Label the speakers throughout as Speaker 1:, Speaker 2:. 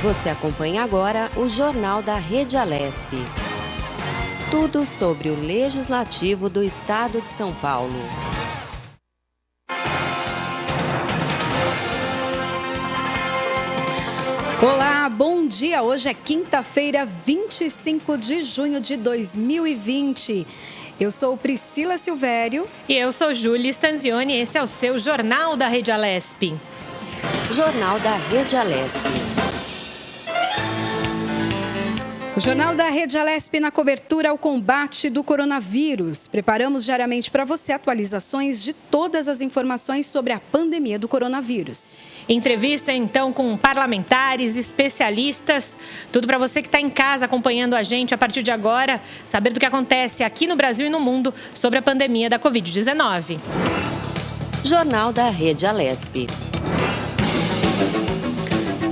Speaker 1: Você acompanha agora o Jornal da Rede Alesp. Tudo sobre o Legislativo do Estado de São Paulo.
Speaker 2: Olá, bom dia! Hoje é quinta-feira, 25 de junho de 2020. Eu sou Priscila Silvério.
Speaker 3: E eu sou Júlia Stanzioni. Esse é o seu Jornal da Rede Alesp.
Speaker 1: Jornal da Rede Alesp.
Speaker 2: O Jornal da Rede Alesp na cobertura ao combate do coronavírus. Preparamos diariamente para você atualizações de todas as informações sobre a pandemia do coronavírus.
Speaker 3: Entrevista, então, com parlamentares, especialistas, tudo para você que está em casa acompanhando a gente a partir de agora, saber do que acontece aqui no Brasil e no mundo sobre a pandemia da Covid-19.
Speaker 1: Jornal da Rede Alesp.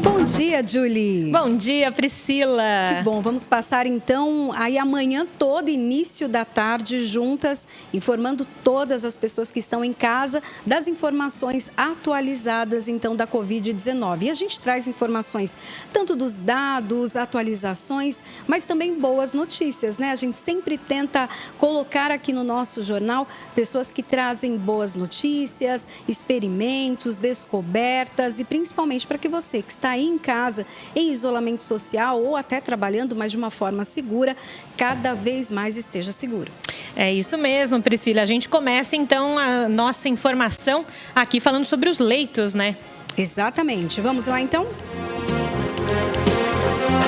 Speaker 2: Bom dia, Julie.
Speaker 3: Bom dia, Priscila.
Speaker 2: Que bom, vamos passar então aí amanhã todo, início da tarde, juntas, informando todas as pessoas que estão em casa das informações atualizadas então da Covid-19. E a gente traz informações tanto dos dados, atualizações, mas também boas notícias, né? A gente sempre tenta colocar aqui no nosso jornal pessoas que trazem boas notícias, experimentos, descobertas e principalmente para que você que está aí em casa, em isolamento social ou até trabalhando, mas de uma forma segura, cada vez mais esteja seguro.
Speaker 3: É isso mesmo, Priscila. A gente começa então a nossa informação aqui falando sobre os leitos, né?
Speaker 2: Exatamente. Vamos lá então?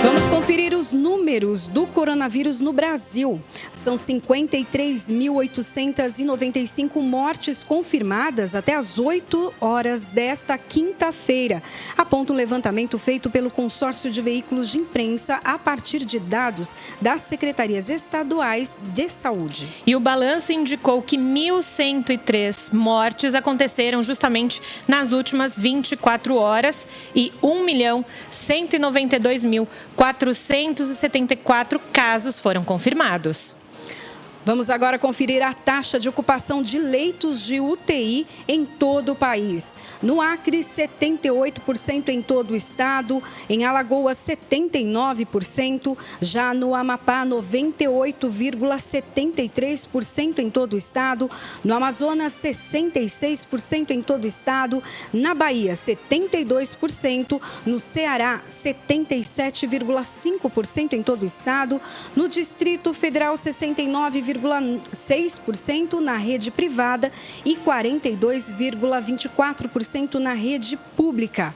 Speaker 2: Vamos conferir os números do coronavírus no Brasil. São 53.895 mortes confirmadas até às 8 horas desta quinta-feira, aponta um levantamento feito pelo Consórcio de Veículos de Imprensa a partir de dados das secretarias estaduais de saúde.
Speaker 3: E o balanço indicou que 1.103 mortes aconteceram justamente nas últimas 24 horas e 1.192.474 casos foram confirmados.
Speaker 2: Vamos agora conferir a taxa de ocupação de leitos de UTI em todo o país. No Acre, 78% em todo o estado. Em Alagoas, 79%. Já no Amapá, 98,73% em todo o estado. No Amazonas, 66% em todo o estado. Na Bahia, 72%. No Ceará, 77,5% em todo o estado. No Distrito Federal, 69,6% na rede privada e 42,24% na rede pública.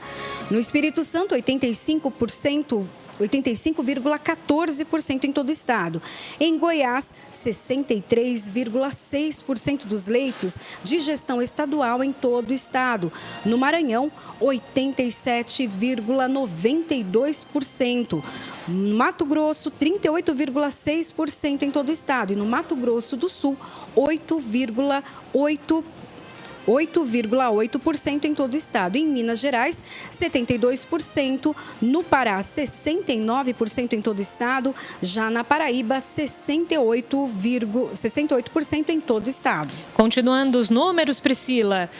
Speaker 2: No Espírito Santo, 85,14% em todo o estado. Em Goiás, 63,6% dos leitos de gestão estadual em todo o estado. No Maranhão, 87,92%. No Mato Grosso, 38,6% em todo o estado. E no Mato Grosso do Sul, 8,8% em todo o estado. Em Minas Gerais, 72%. No Pará, 69% em todo o estado. Já na Paraíba, 68% em todo o estado.
Speaker 3: Continuando os números, Priscila,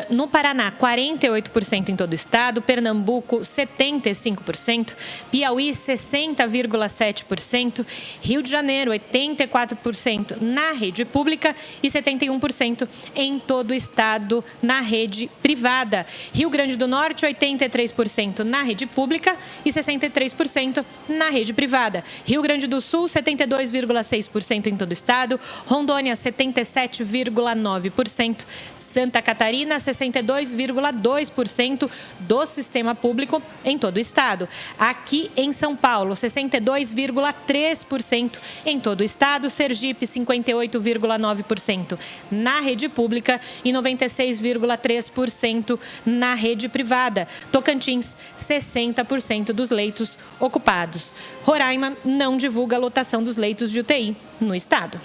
Speaker 3: no Paraná, 48% em todo o estado. Pernambuco, 75%. Piauí, 60,7%. Rio de Janeiro, 84% na rede pública e 71% em todo o estado na rede privada. Rio Grande do Norte, 83% na rede pública e 63% na rede privada. Rio Grande do Sul, 72,6% em todo o estado. Rondônia, 77,9%. Santa Catarina, 62,2% do sistema público em todo o estado. Aqui em São Paulo, 62,3% em todo o estado. Sergipe, 58,9% na rede pública e 96,3% na rede privada. Tocantins, 60% dos leitos ocupados. Roraima não divulga a lotação dos leitos de UTI no estado.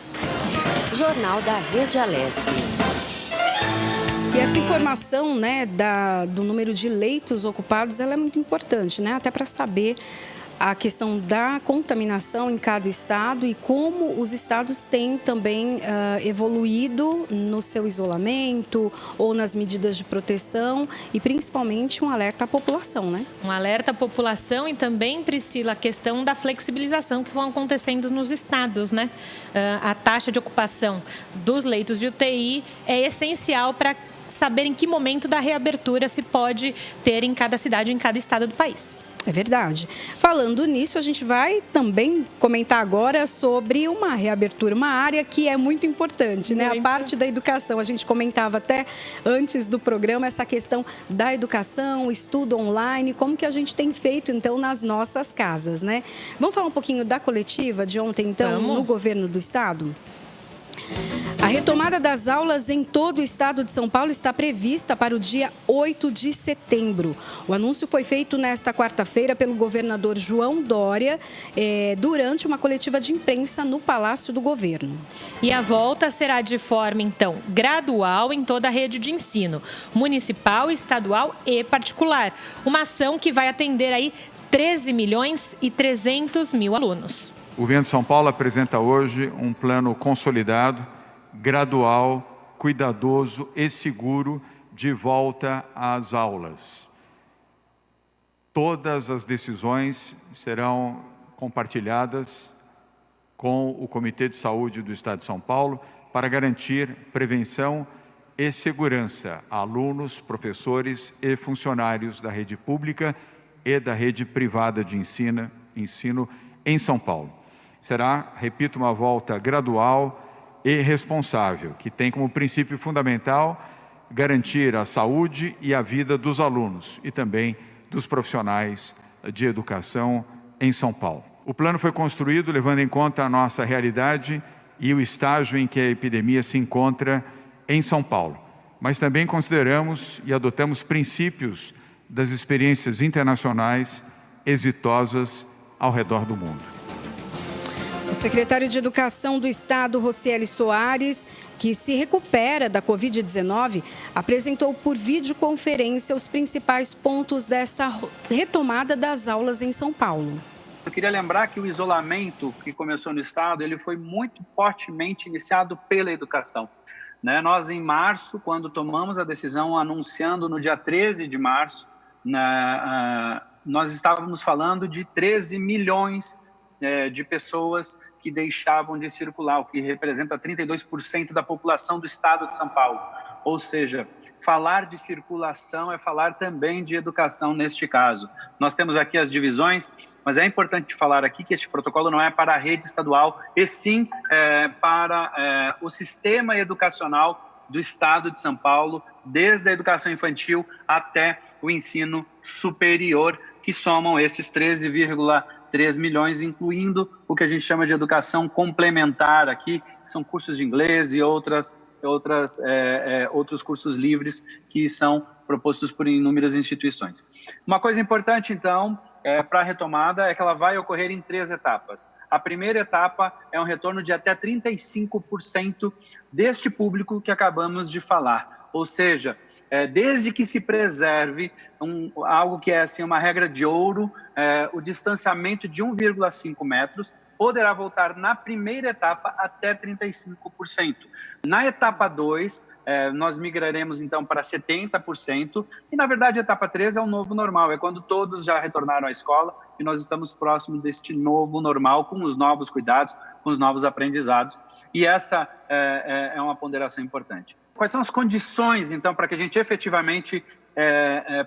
Speaker 1: Jornal da Rede Alesp.
Speaker 2: E essa informação, né, do número de leitos ocupados, ela é muito importante, né? Até para saber a questão da contaminação em cada estado e como os estados têm também evoluído no seu isolamento ou nas medidas de proteção e principalmente um alerta à população, né?
Speaker 3: Um alerta à população e também, Priscila, a questão da flexibilização que vão acontecendo nos estados, né? A taxa de ocupação dos leitos de UTI é essencial para saber em que momento da reabertura se pode ter em cada cidade, em cada estado do país.
Speaker 2: É verdade. Falando nisso, a gente vai também comentar agora sobre uma reabertura, uma área que é muito importante, né? A parte da educação. A gente comentava até antes do programa essa questão da educação, estudo online, como que a gente tem feito, então, nas nossas casas, né? Vamos falar um pouquinho da coletiva de ontem, então, no governo do estado? A retomada das aulas em todo o estado de São Paulo está prevista para o dia 8 de setembro. O anúncio foi feito nesta quarta-feira pelo governador João Dória, durante uma coletiva de imprensa no Palácio do Governo.
Speaker 3: E a volta será de forma, então, gradual em toda a rede de ensino, municipal, estadual e particular. Uma ação que vai atender aí 13 milhões e 300 mil alunos.
Speaker 4: O governo de São Paulo apresenta hoje um plano consolidado, gradual, cuidadoso e seguro de volta às aulas. Todas as decisões serão compartilhadas com o Comitê de Saúde do Estado de São Paulo para garantir prevenção e segurança a alunos, professores e funcionários da rede pública e da rede privada de ensino em São Paulo. Será, repito, uma volta gradual e responsável, que tem como princípio fundamental garantir a saúde e a vida dos alunos e também dos profissionais de educação em São Paulo. O plano foi construído levando em conta a nossa realidade e o estágio em que a epidemia se encontra em São Paulo, mas também consideramos e adotamos princípios das experiências internacionais exitosas ao redor do mundo.
Speaker 2: O secretário de Educação do Estado, Rocieli Soares, que se recupera da Covid-19, apresentou por videoconferência os principais pontos dessa retomada das aulas em São Paulo.
Speaker 5: Eu queria lembrar que o isolamento que começou no Estado, ele foi muito fortemente iniciado pela educação. Nós, em março, quando tomamos a decisão, anunciando no dia 13 de março, nós estávamos falando de 13 milhões de pessoas que deixavam de circular, o que representa 32% da população do estado de São Paulo. Ou seja, falar de circulação é falar também de educação neste caso. Nós temos aqui as divisões, mas é importante falar aqui que este protocolo não é para a rede estadual, e sim para o sistema educacional do estado de São Paulo, desde a educação infantil até o ensino superior, que somam esses 13,3 milhões, incluindo o que a gente chama de educação complementar aqui, que são cursos de inglês e outros cursos livres que são propostos por inúmeras instituições. Uma coisa importante, então, para a retomada é que ela vai ocorrer em 3 etapas. A primeira etapa é um retorno de até 35% deste público que acabamos de falar, ou seja, desde que se preserve algo que é assim, uma regra de ouro, o distanciamento de 1,5 metros, poderá voltar na primeira etapa até 35%. Na etapa 2, nós migraremos então para 70%, e na verdade a etapa 3 é o novo normal, é quando todos já retornaram à escola e nós estamos próximos deste novo normal, com os novos cuidados, com os novos aprendizados, e essa é uma ponderação importante. Quais são as condições, então, para que a gente efetivamente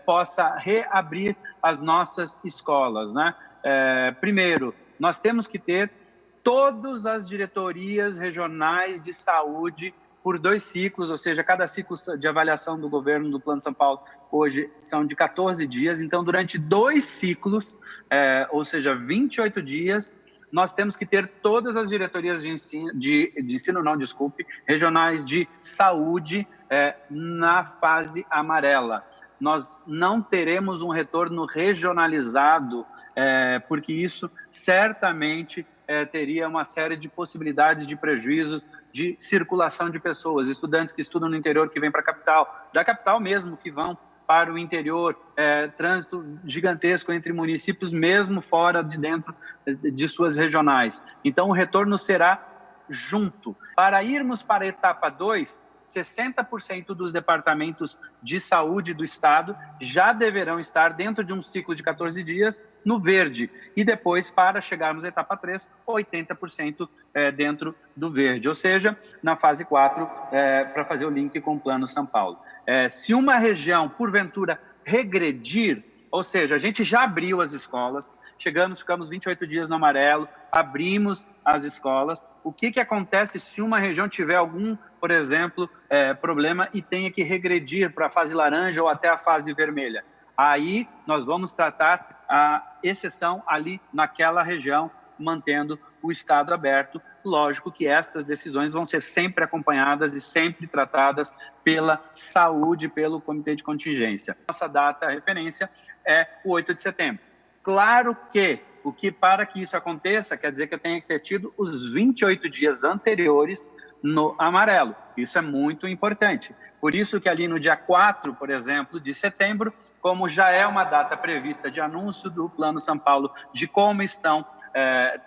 Speaker 5: possa reabrir as nossas escolas, né? Primeiro, nós temos que ter todas as diretorias regionais de saúde por 2 ciclos, ou seja, cada ciclo de avaliação do governo do Plano São Paulo hoje são de 14 dias, então durante 2 ciclos, ou seja, 28 dias, nós temos que ter todas as diretorias regionais de saúde na fase amarela. Nós não teremos um retorno regionalizado, porque isso certamente teria uma série de possibilidades de prejuízos de circulação de pessoas, estudantes que estudam no interior que vêm para a capital, da capital mesmo que vão para o interior, trânsito gigantesco entre municípios, mesmo fora de dentro de suas regionais. Então, o retorno será junto. Para irmos para a etapa 2, 60% dos departamentos de saúde do estado já deverão estar dentro de um ciclo de 14 dias no verde. E depois, para chegarmos à etapa 3, 80% dentro do verde. Ou seja, na fase 4, para fazer o link com o Plano São Paulo. Se uma região, porventura, regredir, ou seja, a gente já abriu as escolas, ficamos 28 dias no amarelo, abrimos as escolas. O que acontece se uma região tiver algum, por exemplo, problema e tenha que regredir para a fase laranja ou até a fase vermelha? Aí nós vamos tratar a exceção ali naquela região, mantendo o estado aberto. Lógico que estas decisões vão ser sempre acompanhadas e sempre tratadas pela saúde, pelo comitê de contingência. Nossa data referência é o 8 de setembro. Claro que para que isso aconteça, quer dizer que eu tenho que ter tido os 28 dias anteriores no amarelo. Isso é muito importante. Por isso que ali no dia 4, por exemplo, de setembro, como já é uma data prevista de anúncio do Plano São Paulo de como estão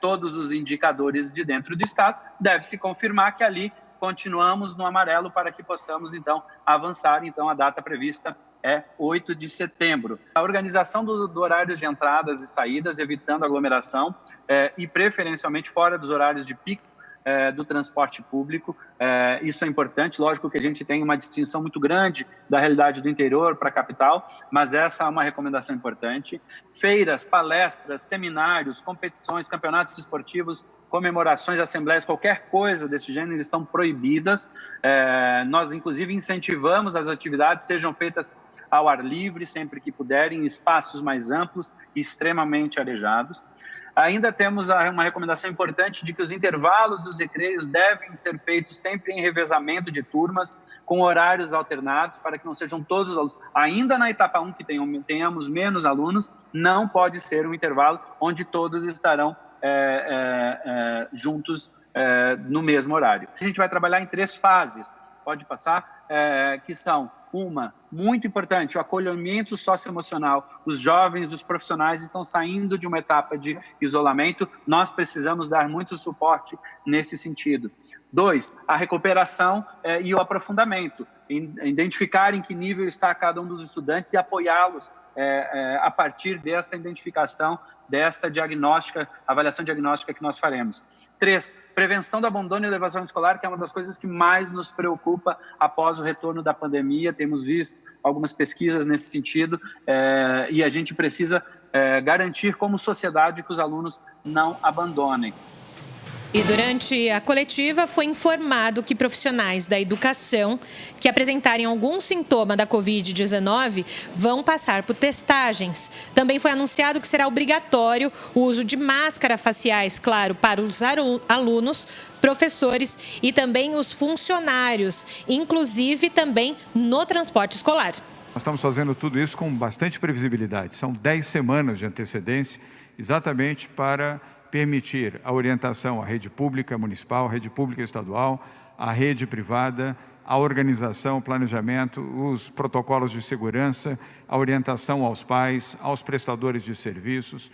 Speaker 5: todos os indicadores de dentro do estado, deve-se confirmar que ali continuamos no amarelo para que possamos, então, avançar. Então, a data prevista é 8 de setembro. A organização do horário de entradas e saídas, evitando aglomeração e preferencialmente fora dos horários de pico do transporte público. Isso é importante. Lógico que a gente tem uma distinção muito grande da realidade do interior para a capital, mas essa é uma recomendação importante. Feiras, palestras, seminários, competições, campeonatos esportivos, comemorações, assembleias, qualquer coisa desse gênero estão proibidas. Nós, inclusive, incentivamos as atividades sejam feitas ao ar livre, sempre que puderem, em espaços mais amplos e extremamente arejados. Ainda temos uma recomendação importante de que os intervalos dos recreios devem ser feitos sempre em revezamento de turmas, com horários alternados, para que não sejam todos os alunos. Ainda na etapa 1, que tenhamos menos alunos, não pode ser um intervalo onde todos estarão juntos no mesmo horário. A gente vai trabalhar em 3 fases, pode passar, que são: uma, muito importante, o acolhimento socioemocional. Os jovens, os profissionais estão saindo de uma etapa de isolamento, nós precisamos dar muito suporte nesse sentido. 2, a recuperação e o aprofundamento, identificar em que nível está cada um dos estudantes e apoiá-los a partir desta identificação, dessa avaliação diagnóstica que nós faremos. 3, prevenção do abandono e evasão escolar, que é uma das coisas que mais nos preocupa após o retorno da pandemia. Temos visto algumas pesquisas nesse sentido e a gente precisa garantir como sociedade que os alunos não abandonem.
Speaker 3: E durante a coletiva foi informado que profissionais da educação que apresentarem algum sintoma da Covid-19 vão passar por testagens. Também foi anunciado que será obrigatório o uso de máscaras faciais, claro, para os alunos, professores e também os funcionários, inclusive também no transporte escolar.
Speaker 4: Nós estamos fazendo tudo isso com bastante previsibilidade. São 10 semanas de antecedência, exatamente para permitir a orientação à rede pública municipal, rede pública estadual, à rede privada, a organização, o planejamento, os protocolos de segurança, a orientação aos pais, aos prestadores de serviços.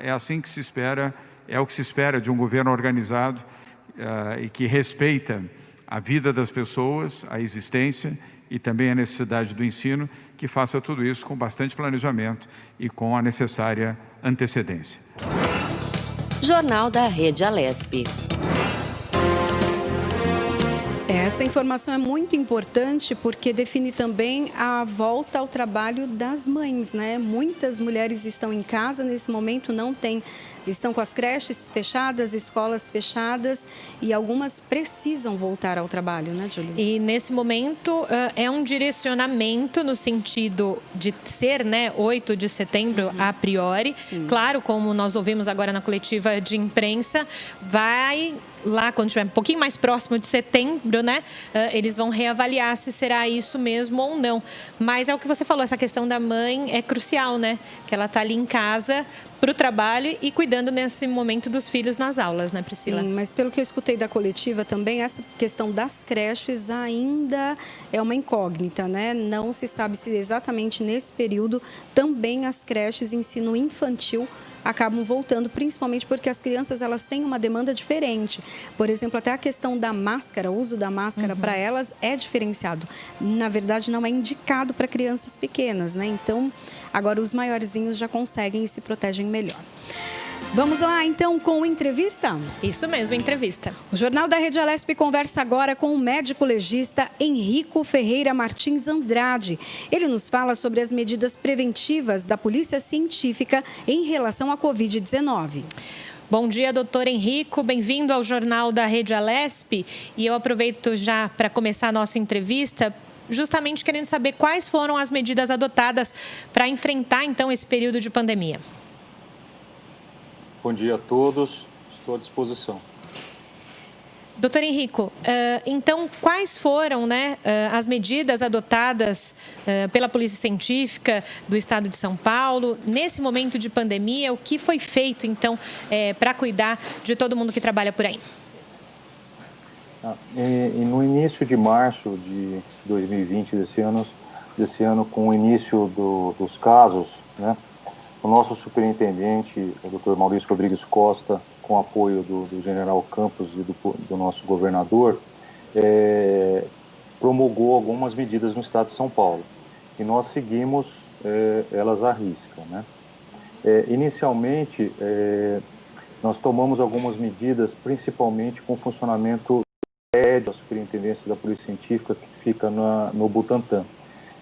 Speaker 4: É assim que se espera, é o que se espera de um governo organizado e que respeita a vida das pessoas, a existência e também a necessidade do ensino, que faça tudo isso com bastante planejamento e com a necessária antecedência.
Speaker 1: Jornal da Rede Alesp.
Speaker 2: Essa informação é muito importante porque define também a volta ao trabalho das mães, né? Muitas mulheres estão em casa nesse momento, estão com as creches fechadas, escolas fechadas e algumas precisam voltar ao trabalho, né, Juliana?
Speaker 3: E nesse momento é um direcionamento no sentido de ser, 8 de setembro a priori.
Speaker 2: Sim.
Speaker 3: Claro, como nós ouvimos agora na coletiva de imprensa, vai lá quando estiver um pouquinho mais próximo de setembro, eles vão reavaliar se será isso mesmo ou não. Mas é o que você falou, essa questão da mãe é crucial, que ela está ali em casa para o trabalho e cuidando nesse momento dos filhos nas aulas, né, Priscila?
Speaker 2: Sim, mas pelo que eu escutei da coletiva também, essa questão das creches ainda é uma incógnita, né? Não se sabe se exatamente nesse período também as creches ensino infantil acabam voltando, principalmente porque as crianças elas têm uma demanda diferente. Por exemplo, até a questão da máscara, o uso da máscara para elas é diferenciado. Na verdade, não é indicado para crianças pequenas, né? Então, agora os maiorzinhos já conseguem e se protegem melhor. Vamos lá, então, com entrevista?
Speaker 3: Isso mesmo, entrevista.
Speaker 2: O Jornal da Rede Alesp conversa agora com o médico legista Henrico Ferreira Martins Andrade. Ele nos fala sobre as medidas preventivas da Polícia Científica em relação à Covid-19.
Speaker 3: Bom dia, doutor Henrico. Bem-vindo ao Jornal da Rede Alesp. E eu aproveito já para começar a nossa entrevista, justamente querendo saber quais foram as medidas adotadas para enfrentar, então, esse período de pandemia.
Speaker 6: Bom dia a todos, estou à disposição.
Speaker 3: Doutor Henrico, então quais foram, né, as medidas adotadas pela Polícia Científica do Estado de São Paulo nesse momento de pandemia? O que foi feito, então, para cuidar de todo mundo que trabalha por aí?
Speaker 6: No início de março de 2020, desse ano com o início dos casos, né, o nosso superintendente, o Dr. Maurício Rodrigues Costa, com apoio do general Campos e do nosso governador, promulgou algumas medidas no estado de São Paulo. E nós seguimos elas à risca, né? Inicialmente, nós tomamos algumas medidas, principalmente com o funcionamento do prédio da Superintendência da Polícia Científica, que fica no Butantã.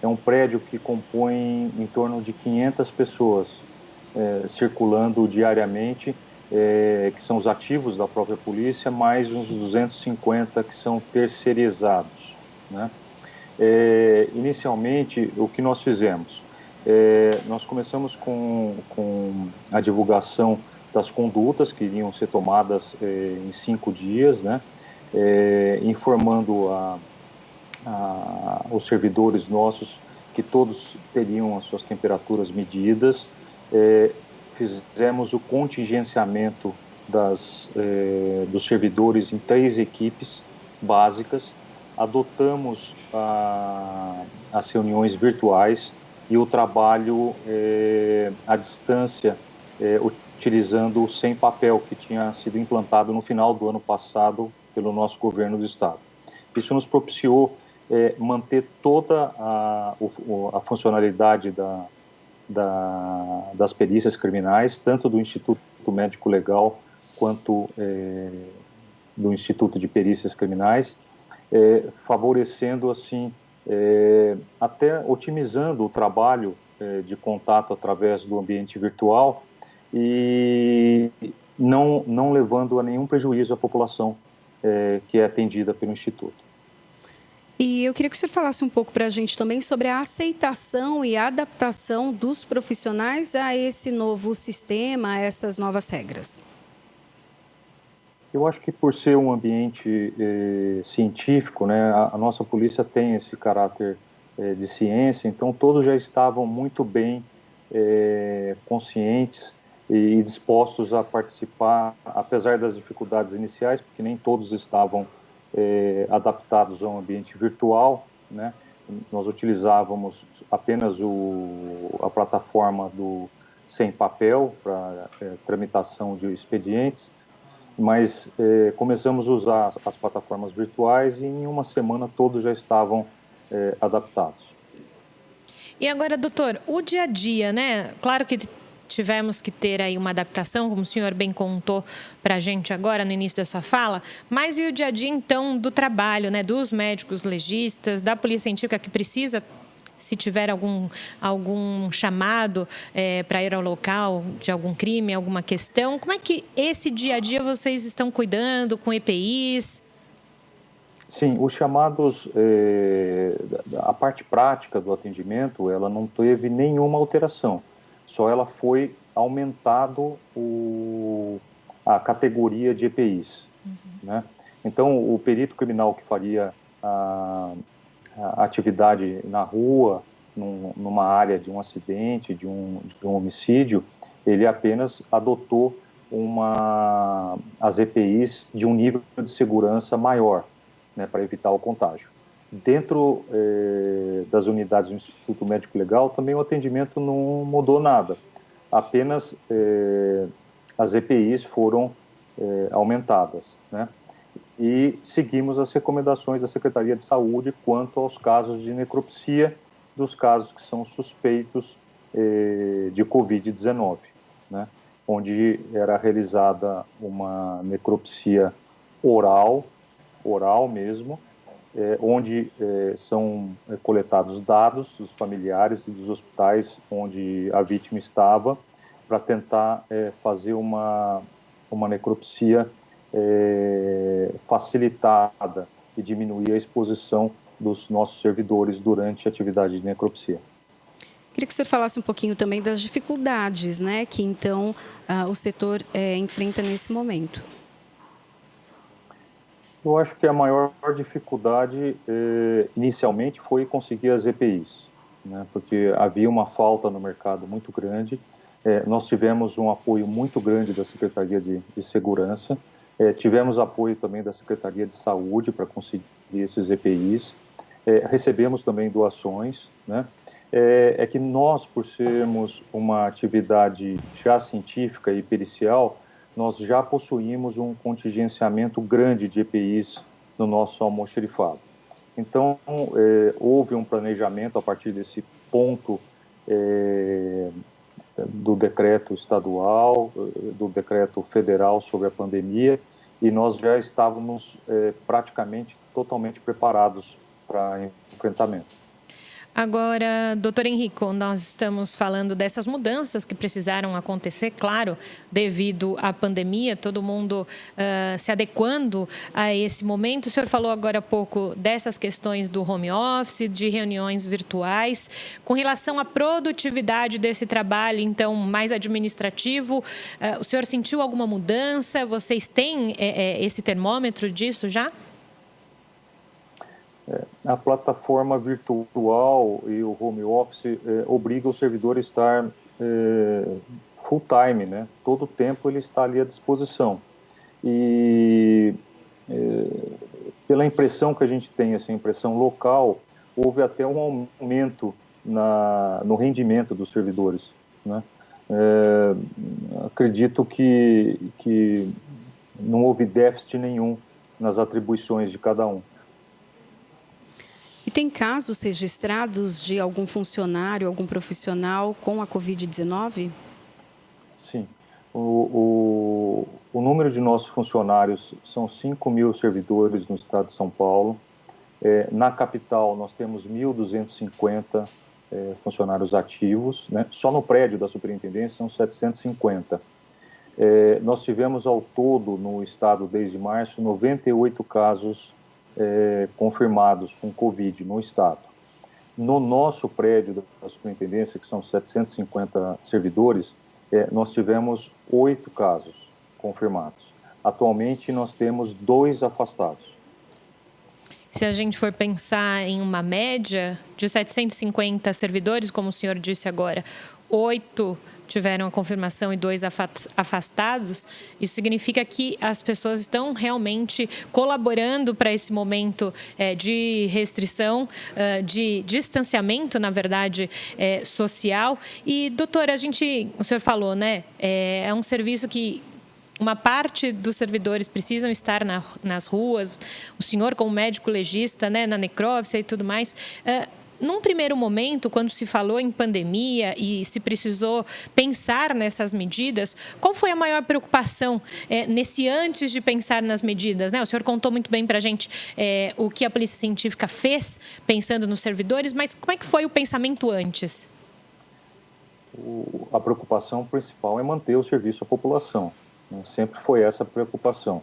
Speaker 6: É um prédio que compõe em torno de 500 pessoas circulando diariamente, que são os ativos da própria polícia, mais uns 250 que são terceirizados, né? Inicialmente, o que nós fizemos? Nós começamos com a divulgação das condutas que iriam ser tomadas em 5 dias, né? Informando os servidores nossos que todos teriam as suas temperaturas medidas. Fizemos o contingenciamento dos servidores em 3 equipes básicas, adotamos as reuniões virtuais e o trabalho à distância, utilizando o sem papel que tinha sido implantado no final do ano passado pelo nosso governo do estado. Isso nos propiciou manter toda a funcionalidade das perícias criminais, tanto do Instituto Médico Legal quanto do Instituto de Perícias Criminais, favorecendo, assim, até otimizando o trabalho de contato através do ambiente virtual e não levando a nenhum prejuízo à população que é atendida pelo Instituto.
Speaker 2: E eu queria que o senhor falasse um pouco para a gente também sobre a aceitação e a adaptação dos profissionais a esse novo sistema, a essas novas regras.
Speaker 6: Eu acho que por ser um ambiente científico, né, a nossa polícia tem esse caráter de ciência, então todos já estavam muito bem conscientes e dispostos a participar, apesar das dificuldades iniciais, porque nem todos estavam adaptados ao ambiente virtual, né? Nós utilizávamos apenas a plataforma do sem papel para tramitação de expedientes, mas começamos a usar as plataformas virtuais e em uma semana todos já estavam adaptados.
Speaker 3: E agora, doutor, o dia a dia, né? Claro que tivemos que ter aí uma adaptação, como o senhor bem contou para a gente agora no início da sua fala, mas e o dia a dia, então, do trabalho, né, dos médicos legistas, da Polícia Científica que precisa, se tiver algum chamado para ir ao local de algum crime, alguma questão, como é que esse dia a dia vocês estão cuidando com EPIs?
Speaker 6: Sim, os chamados, a parte prática do atendimento, ela não teve nenhuma alteração. Só ela foi aumentado a categoria de EPIs, né? Então, o perito criminal que faria a atividade na rua, numa área de um acidente, de um homicídio, Ele apenas adotou as EPIs de um nível de segurança maior, né, para evitar o contágio. Dentro das unidades do Instituto Médico Legal, também o atendimento não mudou nada, apenas as EPIs foram aumentadas, né? E seguimos as recomendações da Secretaria de Saúde quanto aos casos de necropsia, dos casos que são suspeitos de Covid-19, né? Onde era realizada uma necropsia oral mesmo, onde são coletados dados dos familiares e dos hospitais onde a vítima estava, para tentar fazer uma necropsia facilitada e diminuir a exposição dos nossos servidores durante a atividade de necropsia.
Speaker 2: Queria que o senhor falasse um pouquinho também das dificuldades, né, que então o setor enfrenta nesse momento.
Speaker 6: Eu acho que a maior dificuldade inicialmente foi conseguir as EPIs, né, porque havia uma falta no mercado muito grande. Nós tivemos um apoio muito grande da Secretaria de Segurança, tivemos apoio também da Secretaria de Saúde para conseguir esses EPIs, recebemos também doações, né? É que nós, por sermos uma atividade já científica e pericial, nós já possuímos um contingenciamento grande de EPIs no nosso almoxarifado. Então, houve um planejamento a partir desse ponto do decreto estadual, do decreto federal sobre a pandemia, e nós já estávamos praticamente totalmente preparados para enfrentamento.
Speaker 3: Agora, doutor Henrico, nós estamos falando dessas mudanças que precisaram acontecer, claro, devido à pandemia, todo mundo se adequando a esse momento. O senhor falou agora há pouco dessas questões do home office, de reuniões virtuais. Com relação à produtividade desse trabalho, então, mais administrativo, o senhor sentiu alguma mudança? Vocês têm esse termômetro disso já?
Speaker 6: A plataforma virtual e o home office obriga o servidor a estar full time, né? Todo o tempo ele está ali à disposição. E pela impressão que a gente tem, essa impressão local, houve até um aumento no rendimento dos servidores, né? Acredito que não houve déficit nenhum nas atribuições de cada um.
Speaker 2: E tem casos registrados de algum funcionário, algum profissional com a Covid-19?
Speaker 6: Sim. O número de nossos funcionários são 5.000 servidores no estado de São Paulo. Na capital, nós temos 1.250 funcionários ativos, né? Só no prédio da superintendência são 750. Nós tivemos ao todo no estado, desde março, 98 casos confirmados com Covid no estado. No nosso prédio da superintendência, que são 750 servidores, nós tivemos 8 casos confirmados. Atualmente, nós temos 2 afastados.
Speaker 3: Se a gente for pensar em uma média de 750 servidores, como o senhor disse agora, 8 tiveram a confirmação e 2 afastados, isso significa que as pessoas estão realmente colaborando para esse momento de restrição, de distanciamento, na verdade, social. E, doutora, o senhor falou, né? É um serviço que uma parte dos servidores precisam estar nas ruas, o senhor como médico legista, né, na necrópsia e tudo mais. Num primeiro momento, quando se falou em pandemia e se precisou pensar nessas medidas, qual foi a maior preocupação nesse antes de pensar nas medidas, né? O senhor contou muito bem para a gente o que a Polícia Científica fez pensando nos servidores, mas como é que foi o pensamento antes?
Speaker 6: A preocupação principal é manter o serviço à população, né? Sempre foi essa a preocupação.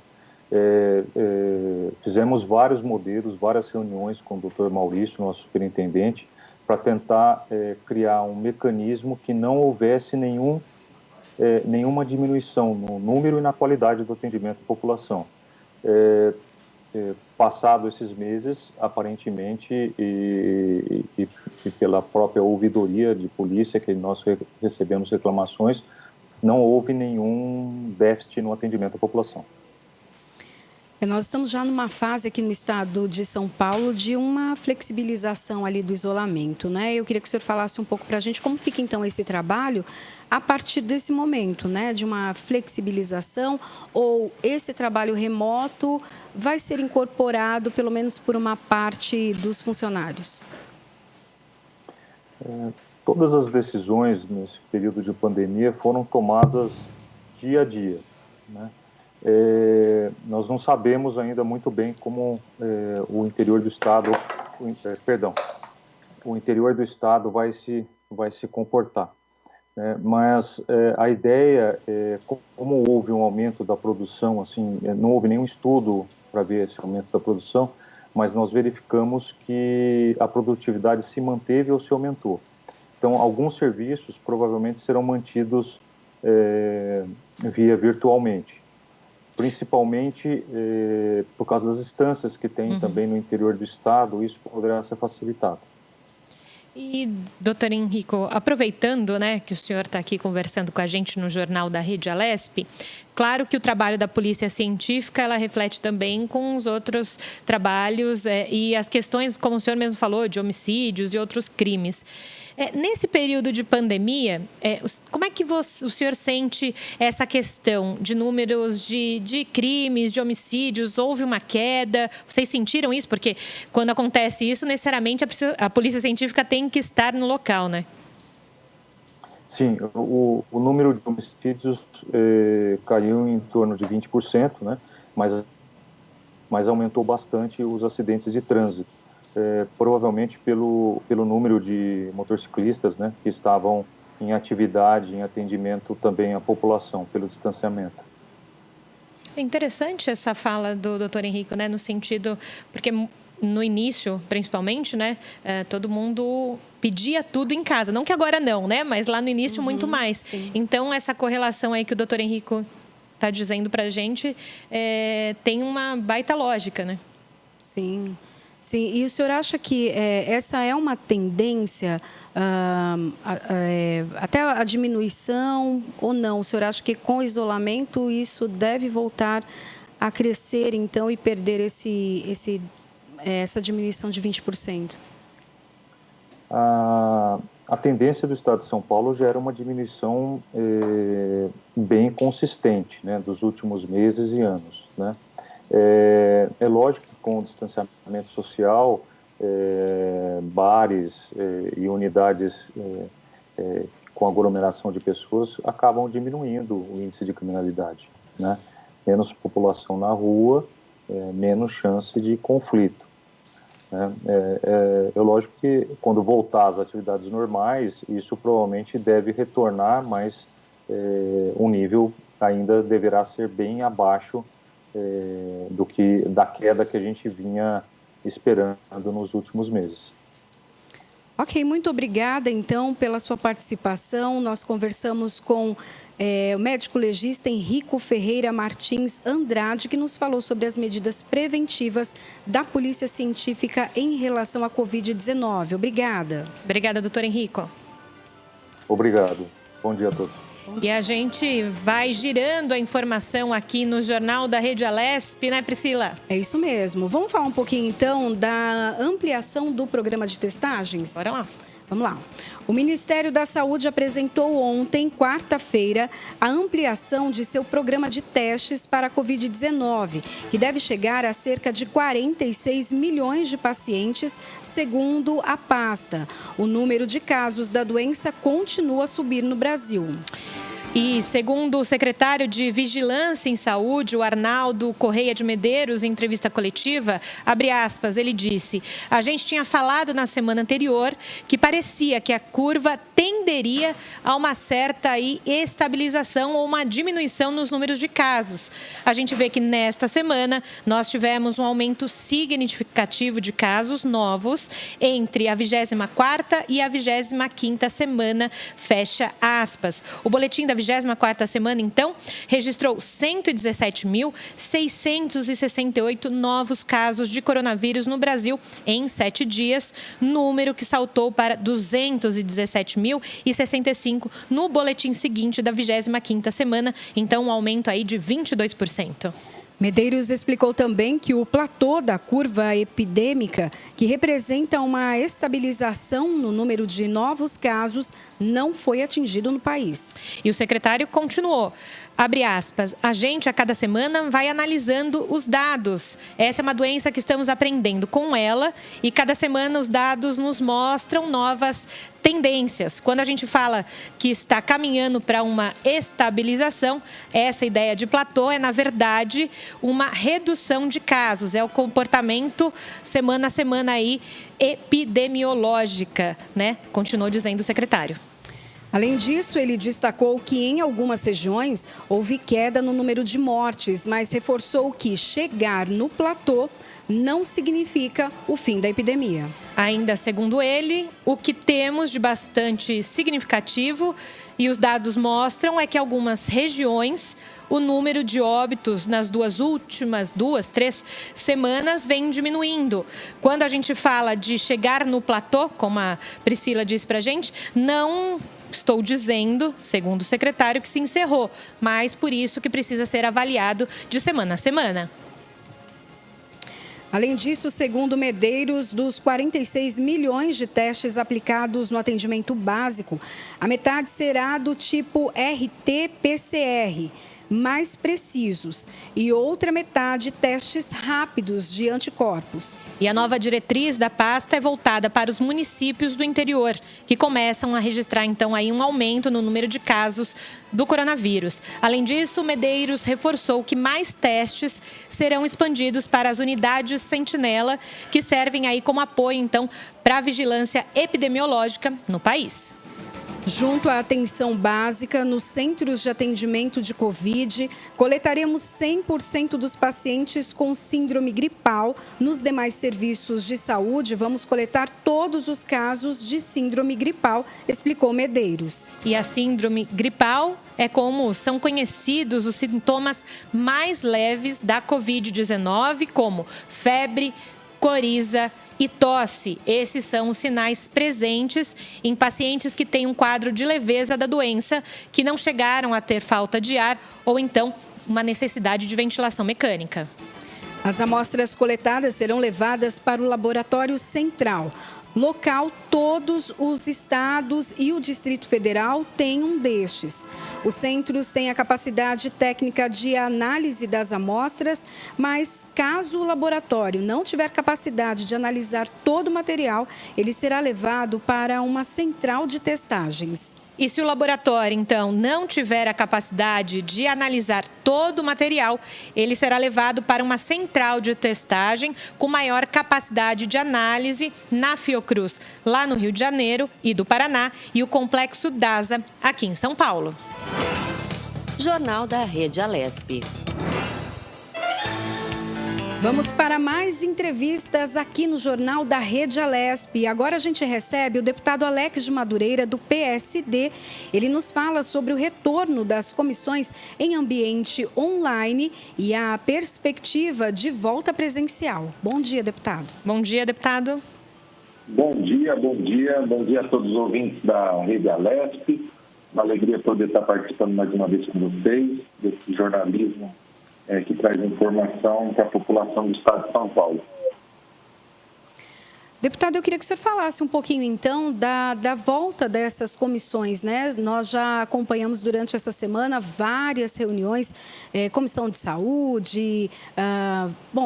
Speaker 6: Fizemos vários modelos, várias reuniões com o Dr. Maurício, nosso superintendente, para tentar criar um mecanismo que não houvesse nenhuma diminuição no número e na qualidade do atendimento à população. Passado esses meses, aparentemente, e pela própria ouvidoria de polícia, que nós recebemos reclamações, não houve nenhum déficit no atendimento à população.
Speaker 2: Nós estamos já numa fase aqui no estado de São Paulo de uma flexibilização ali do isolamento, né? Eu queria que o senhor falasse um pouco para a gente como fica então esse trabalho a partir desse momento, né? De uma flexibilização, ou esse trabalho remoto vai ser incorporado pelo menos por uma parte dos funcionários?
Speaker 6: Todas as decisões nesse período de pandemia foram tomadas dia a dia, né? Nós não sabemos ainda muito bem como o interior do estado, o interior do estado vai se comportar, né? Mas a ideia como houve um aumento da produção, assim, não houve nenhum estudo para ver esse aumento da produção, mas nós verificamos que a produtividade se manteve ou se aumentou. Então, alguns serviços provavelmente serão mantidos via virtualmente. Principalmente por causa das instâncias que tem também no interior do estado, isso poderá ser facilitado.
Speaker 3: E, doutor Henrico, aproveitando, né, que o senhor está aqui conversando com a gente no Jornal da Rede Alesp, claro que o trabalho da Polícia Científica, ela reflete também com os outros trabalhos e as questões, como o senhor mesmo falou, de homicídios e outros crimes. Nesse período de pandemia, como é que o senhor sente essa questão de números de crimes, de homicídios? Houve uma queda? Vocês sentiram isso? Porque quando acontece isso, necessariamente a Polícia Científica tem que estar no local, né?
Speaker 6: Sim, o número de homicídios caiu em torno de 20%, né? Mas aumentou bastante os acidentes de trânsito. Provavelmente pelo número de motociclistas, né, que estavam em atividade, em atendimento também à população, pelo distanciamento.
Speaker 3: É interessante essa fala do doutor Henrico, né, no sentido, porque no início, principalmente, né, todo mundo pedia tudo em casa, não que agora não, né, mas lá no início muito mais.
Speaker 2: Sim.
Speaker 3: Então, essa correlação aí que o doutor Henrico está dizendo para a gente tem uma baita lógica, né?
Speaker 2: Sim. Sim, e o senhor acha que essa é uma tendência até a diminuição ou não? O senhor acha que com o isolamento isso deve voltar a crescer, então, e perder essa diminuição de 20%?
Speaker 6: A tendência do estado de São Paulo já era uma diminuição bem consistente, né, dos últimos meses e anos, né? É lógico que com o distanciamento social, bares e unidades com aglomeração de pessoas acabam diminuindo o índice de criminalidade, né? Menos população na rua, menos chance de conflito, né? É lógico que quando voltar às atividades normais, isso provavelmente deve retornar, mas o nível ainda deverá ser bem abaixo da queda que a gente vinha esperando nos últimos meses.
Speaker 2: Ok, muito obrigada, então, pela sua participação. Nós conversamos com o médico legista Henrico Ferreira Martins Andrade, que nos falou sobre as medidas preventivas da Polícia Científica em relação à Covid-19. Obrigada.
Speaker 3: Obrigada, doutor Henrico.
Speaker 6: Obrigado. Bom dia a todos.
Speaker 3: E a gente vai girando a informação aqui no Jornal da Rede Alesp, né, Priscila?
Speaker 2: É isso mesmo. Vamos falar um pouquinho, então, da ampliação do programa de testagens?
Speaker 3: Bora lá.
Speaker 2: Vamos lá. O Ministério da Saúde apresentou ontem, quarta-feira, a ampliação de seu programa de testes para a Covid-19, que deve chegar a cerca de 46 milhões de pacientes, segundo a pasta. O número de casos da doença continua a subir no Brasil.
Speaker 3: E segundo o secretário de Vigilância em Saúde, o Arnaldo Correia de Medeiros, em entrevista coletiva, abre aspas, ele disse: a gente tinha falado na semana anterior que parecia que a curva tenderia a uma certa estabilização ou uma diminuição nos números de casos. A gente vê que nesta semana nós tivemos um aumento significativo de casos novos entre a 24ª e a 25ª semana, fecha aspas. O boletim da 24ª semana, então, registrou 117.668 novos casos de coronavírus no Brasil em 7 dias, número que saltou para 217.000 2.065 no boletim seguinte da 25ª semana, então um aumento aí de 22%.
Speaker 2: Medeiros explicou também que o platô da curva epidêmica, que representa uma estabilização no número de novos casos, não foi atingido no país.
Speaker 3: E o secretário continuou. Abre aspas, a gente a cada semana vai analisando os dados. Essa é uma doença que estamos aprendendo com ela e cada semana os dados nos mostram novas tendências. Quando a gente fala que está caminhando para uma estabilização, essa ideia de platô é, na verdade, uma redução de casos. É o comportamento semana a semana aí epidemiológica, né? Continuou dizendo o secretário.
Speaker 2: Além disso, ele destacou que em algumas regiões houve queda no número de mortes, mas reforçou que chegar no platô não significa o fim da epidemia.
Speaker 3: Ainda segundo ele, o que temos de bastante significativo e os dados mostram é que algumas regiões o número de óbitos nas últimas 3 semanas vem diminuindo. Quando a gente fala de chegar no platô, como a Priscila disse para a gente, não estou dizendo, segundo o secretário, que se encerrou, mas por isso que precisa ser avaliado de semana a semana.
Speaker 2: Além disso, segundo Medeiros, dos 46 milhões de testes aplicados no atendimento básico, a metade será do tipo RT-PCR, mais precisos, e outra metade testes rápidos de anticorpos.
Speaker 3: E a nova diretriz da pasta é voltada para os municípios do interior, que começam a registrar então aí um aumento no número de casos do coronavírus. Além disso, Medeiros reforçou que mais testes serão expandidos para as unidades Sentinela, que servem aí como apoio então para a vigilância epidemiológica no país.
Speaker 2: Junto à atenção básica, nos centros de atendimento de Covid, coletaremos 100% dos pacientes com síndrome gripal. Nos demais serviços de saúde, vamos coletar todos os casos de síndrome gripal, explicou Medeiros.
Speaker 3: E a síndrome gripal é como são conhecidos os sintomas mais leves da Covid-19, como febre, coriza e tosse. Esses são os sinais presentes em pacientes que têm um quadro de leveza da doença, que não chegaram a ter falta de ar ou então uma necessidade de ventilação mecânica.
Speaker 2: As amostras coletadas serão levadas para o laboratório central. Local, todos os estados e o Distrito Federal têm um destes. Os centros têm a capacidade técnica de análise das amostras, mas caso o laboratório não tiver capacidade de analisar todo o material, ele será levado para uma central de testagens.
Speaker 3: E se o laboratório, então, não tiver a capacidade de analisar todo o material, ele será levado para uma central de testagem com maior capacidade de análise na Fiocruz, lá no Rio de Janeiro e do Paraná, e o Complexo DASA, aqui em São Paulo.
Speaker 1: Jornal da Rede Alesp.
Speaker 2: Vamos para mais entrevistas aqui no Jornal da Rede Alesp. Agora a gente recebe o deputado Alex de Madureira, do PSD. Ele nos fala sobre o retorno das comissões em ambiente online e a perspectiva de volta presencial. Bom dia, deputado.
Speaker 3: Bom dia, deputado.
Speaker 7: Bom dia a todos os ouvintes da Rede Alesp. Uma alegria poder estar participando mais uma vez com vocês desse jornalismo que traz informação para a população do estado de São Paulo.
Speaker 2: Deputado, eu queria que o senhor falasse um pouquinho, então, da volta dessas comissões, né? Nós já acompanhamos durante essa semana várias reuniões, comissão de saúde,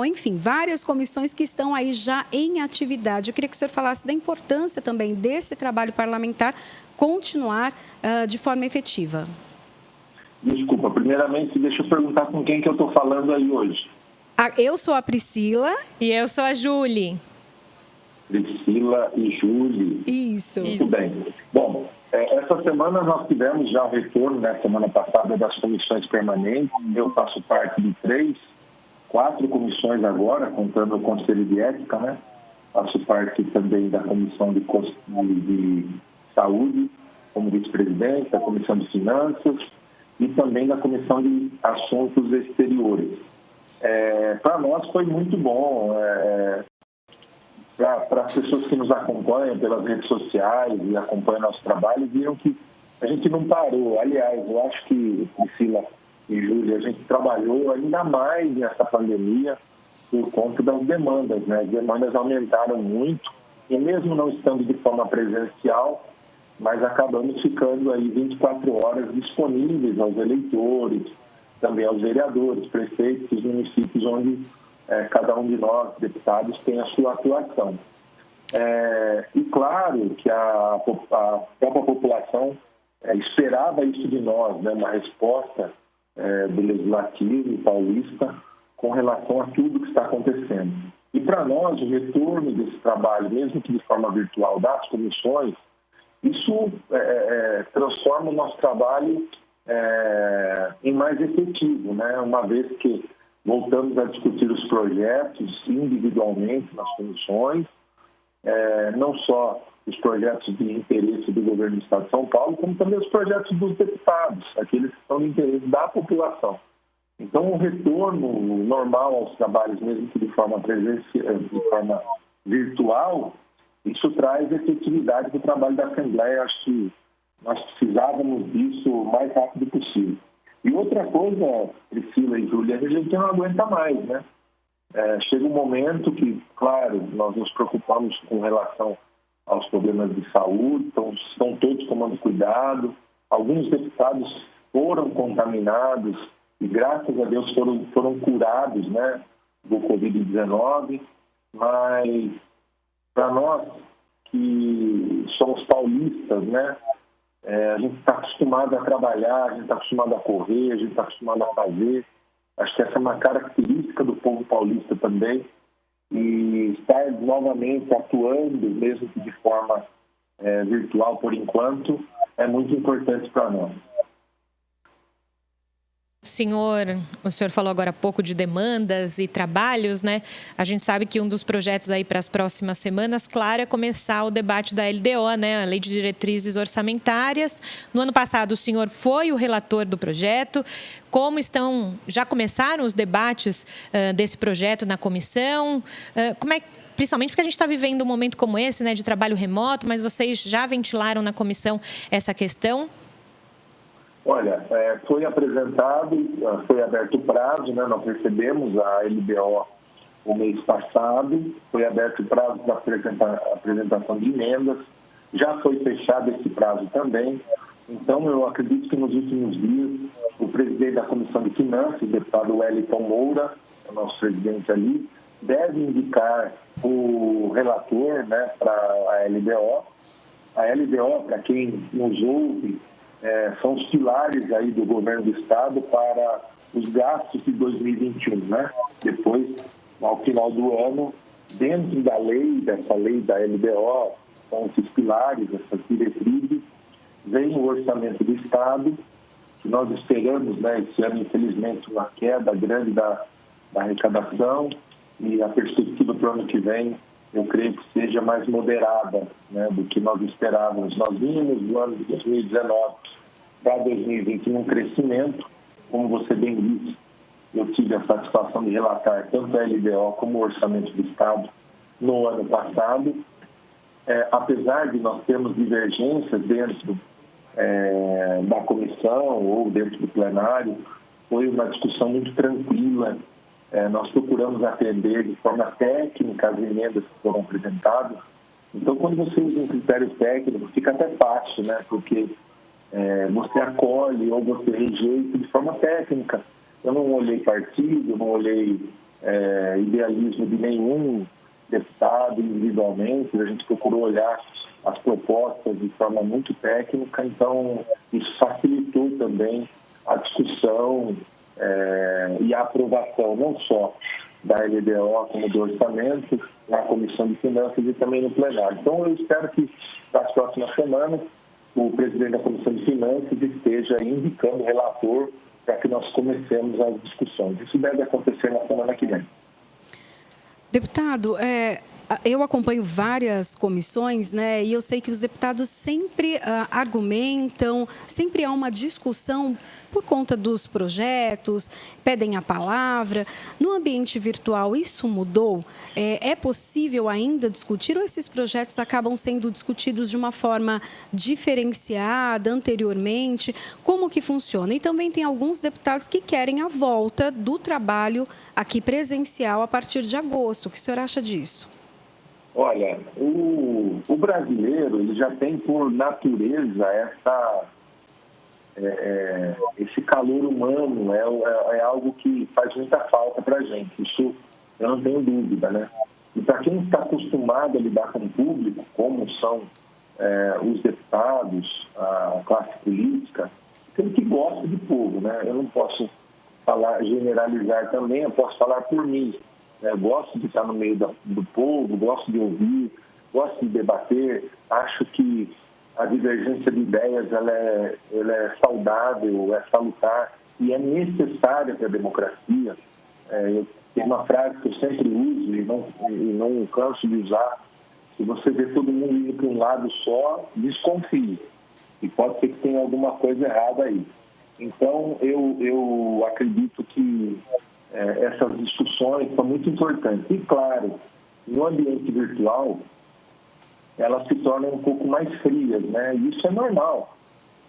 Speaker 2: enfim, várias comissões que estão aí já em atividade. Eu queria que o senhor falasse da importância também desse trabalho parlamentar continuar de forma efetiva.
Speaker 7: Desculpa, primeiramente, deixa eu perguntar com quem que eu estou falando aí hoje.
Speaker 2: Eu sou a Priscila.
Speaker 3: E eu sou a Júlia.
Speaker 7: Priscila e Júlia.
Speaker 2: Isso.
Speaker 7: Muito bem. Bom, essa semana nós tivemos já o retorno, né, semana passada, das comissões permanentes. Eu faço parte de 4 comissões agora, contando o Conselho de Ética, né? Faço parte também da Comissão de Saúde, como vice-presidente, da Comissão de Finanças, e também da Comissão de Assuntos Exteriores. Para nós foi muito bom para as pessoas que nos acompanham pelas redes sociais e acompanham nosso trabalho, viram que a gente não parou. Aliás, eu acho que, Priscila e Júlia, a gente trabalhou ainda mais nessa pandemia por conta das demandas, né? As demandas aumentaram muito e mesmo não estando de forma presencial, mas acabamos ficando aí 24 horas disponíveis aos eleitores, também aos vereadores, prefeitos dos municípios onde cada um de nós, deputados, tem a sua atuação. E claro que a própria população esperava isso de nós, né? Uma resposta do Legislativo paulista com relação a tudo que está acontecendo. E para nós, o retorno desse trabalho, mesmo que de forma virtual, das comissões, isso transforma o nosso trabalho em mais efetivo, né? Uma vez que voltamos a discutir os projetos individualmente nas comissões, não só os projetos de interesse do governo do Estado de São Paulo, como também os projetos dos deputados, aqueles que são de interesse da população. Então, o retorno normal aos trabalhos, mesmo que de forma virtual, isso traz efetividade para o trabalho da Assembleia. Acho que nós precisávamos disso o mais rápido possível. E outra coisa, Priscila e Júlia, a gente não aguenta mais, né? Chega um momento que, claro, nós nos preocupamos com relação aos problemas de saúde, então estão todos tomando cuidado. Alguns deputados foram contaminados e, graças a Deus, foram curados, né, do Covid-19, mas para nós que somos paulistas, né, a gente está acostumado a trabalhar, a gente está acostumado a correr, a gente está acostumado a fazer. Acho que essa é uma característica do povo paulista também. E estar novamente atuando, mesmo que de forma virtual por enquanto, é muito importante para nós.
Speaker 3: O senhor falou agora há pouco de demandas e trabalhos, né? A gente sabe que um dos projetos aí para as próximas semanas, claro, é começar o debate da LDO, né? A Lei de Diretrizes Orçamentárias. No ano passado, o senhor foi o relator do projeto. Já começaram os debates desse projeto na comissão? Principalmente porque a gente está vivendo um momento como esse, né, de trabalho remoto, mas vocês já ventilaram na comissão essa questão?
Speaker 7: Olha, foi apresentado, foi aberto o prazo, né? Nós recebemos a LDO o mês passado, foi aberto o prazo da apresentação de emendas, já foi fechado esse prazo também. Então, eu acredito que nos últimos dias, o presidente da Comissão de Finanças, o deputado Wellington Moura, o nosso presidente ali, deve indicar o relator, né, para a LDO. A LDO, para quem nos ouve, são os pilares aí do governo do Estado para os gastos de 2021, né? Depois, ao final do ano, dentro dessa lei da LDO, são esses pilares, essas diretrizes, vem o orçamento do Estado, que nós esperamos, né, esse ano, infelizmente, uma queda grande da arrecadação, e a perspectiva para o ano que vem, eu creio que seja mais moderada, né, do que nós esperávamos. Nós vimos do ano de 2019 para 2020 um crescimento, como você bem disse, eu tive a satisfação de relatar tanto a LDO como o orçamento do Estado no ano passado. Apesar de nós termos divergências dentro da comissão ou dentro do plenário, foi uma discussão muito tranquila. Nós procuramos atender de forma técnica as emendas que foram apresentadas. Então, quando você usa um critério técnico, fica até fácil, né? Porque você acolhe ou você rejeita de forma técnica. Eu não olhei partido, não olhei idealismo de nenhum deputado individualmente. A gente procurou olhar as propostas de forma muito técnica. Então, isso facilitou também a discussão e a aprovação não só da LDO como do orçamento, na Comissão de Finanças e também no plenário. Então, eu espero que nas próximas semanas o presidente da Comissão de Finanças esteja indicando o relator para que nós comecemos as discussões. Isso deve acontecer na semana que vem.
Speaker 2: Deputado, eu acompanho várias comissões, né? E eu sei que os deputados sempre argumentam, sempre há uma discussão por conta dos projetos, pedem a palavra. No ambiente virtual, isso mudou? É possível ainda discutir ou esses projetos acabam sendo discutidos de uma forma diferenciada anteriormente? Como que funciona? E também tem alguns deputados que querem a volta do trabalho aqui presencial a partir de agosto. O que o senhor acha disso?
Speaker 7: Olha, o brasileiro ele já tem por natureza esse calor humano, é algo que faz muita falta para a gente, isso eu não tenho dúvida, né? E para quem está acostumado a lidar com o público, como são os deputados, a classe política, tem que gosta de povo, né? Eu não posso generalizar também, eu posso falar por mim. Gosto de estar no meio do povo, gosto de ouvir, gosto de debater, acho que a divergência de ideias ela é saudável, é salutar e é necessária para a democracia. Tem uma frase que eu sempre uso e não canso de usar: se você vê todo mundo indo para um lado só, desconfie, e pode ser que tenha alguma coisa errada aí. Então, eu acredito que essas discussões são muito importantes. E, claro, no ambiente virtual, elas se tornam um pouco mais frias, né? E isso é normal,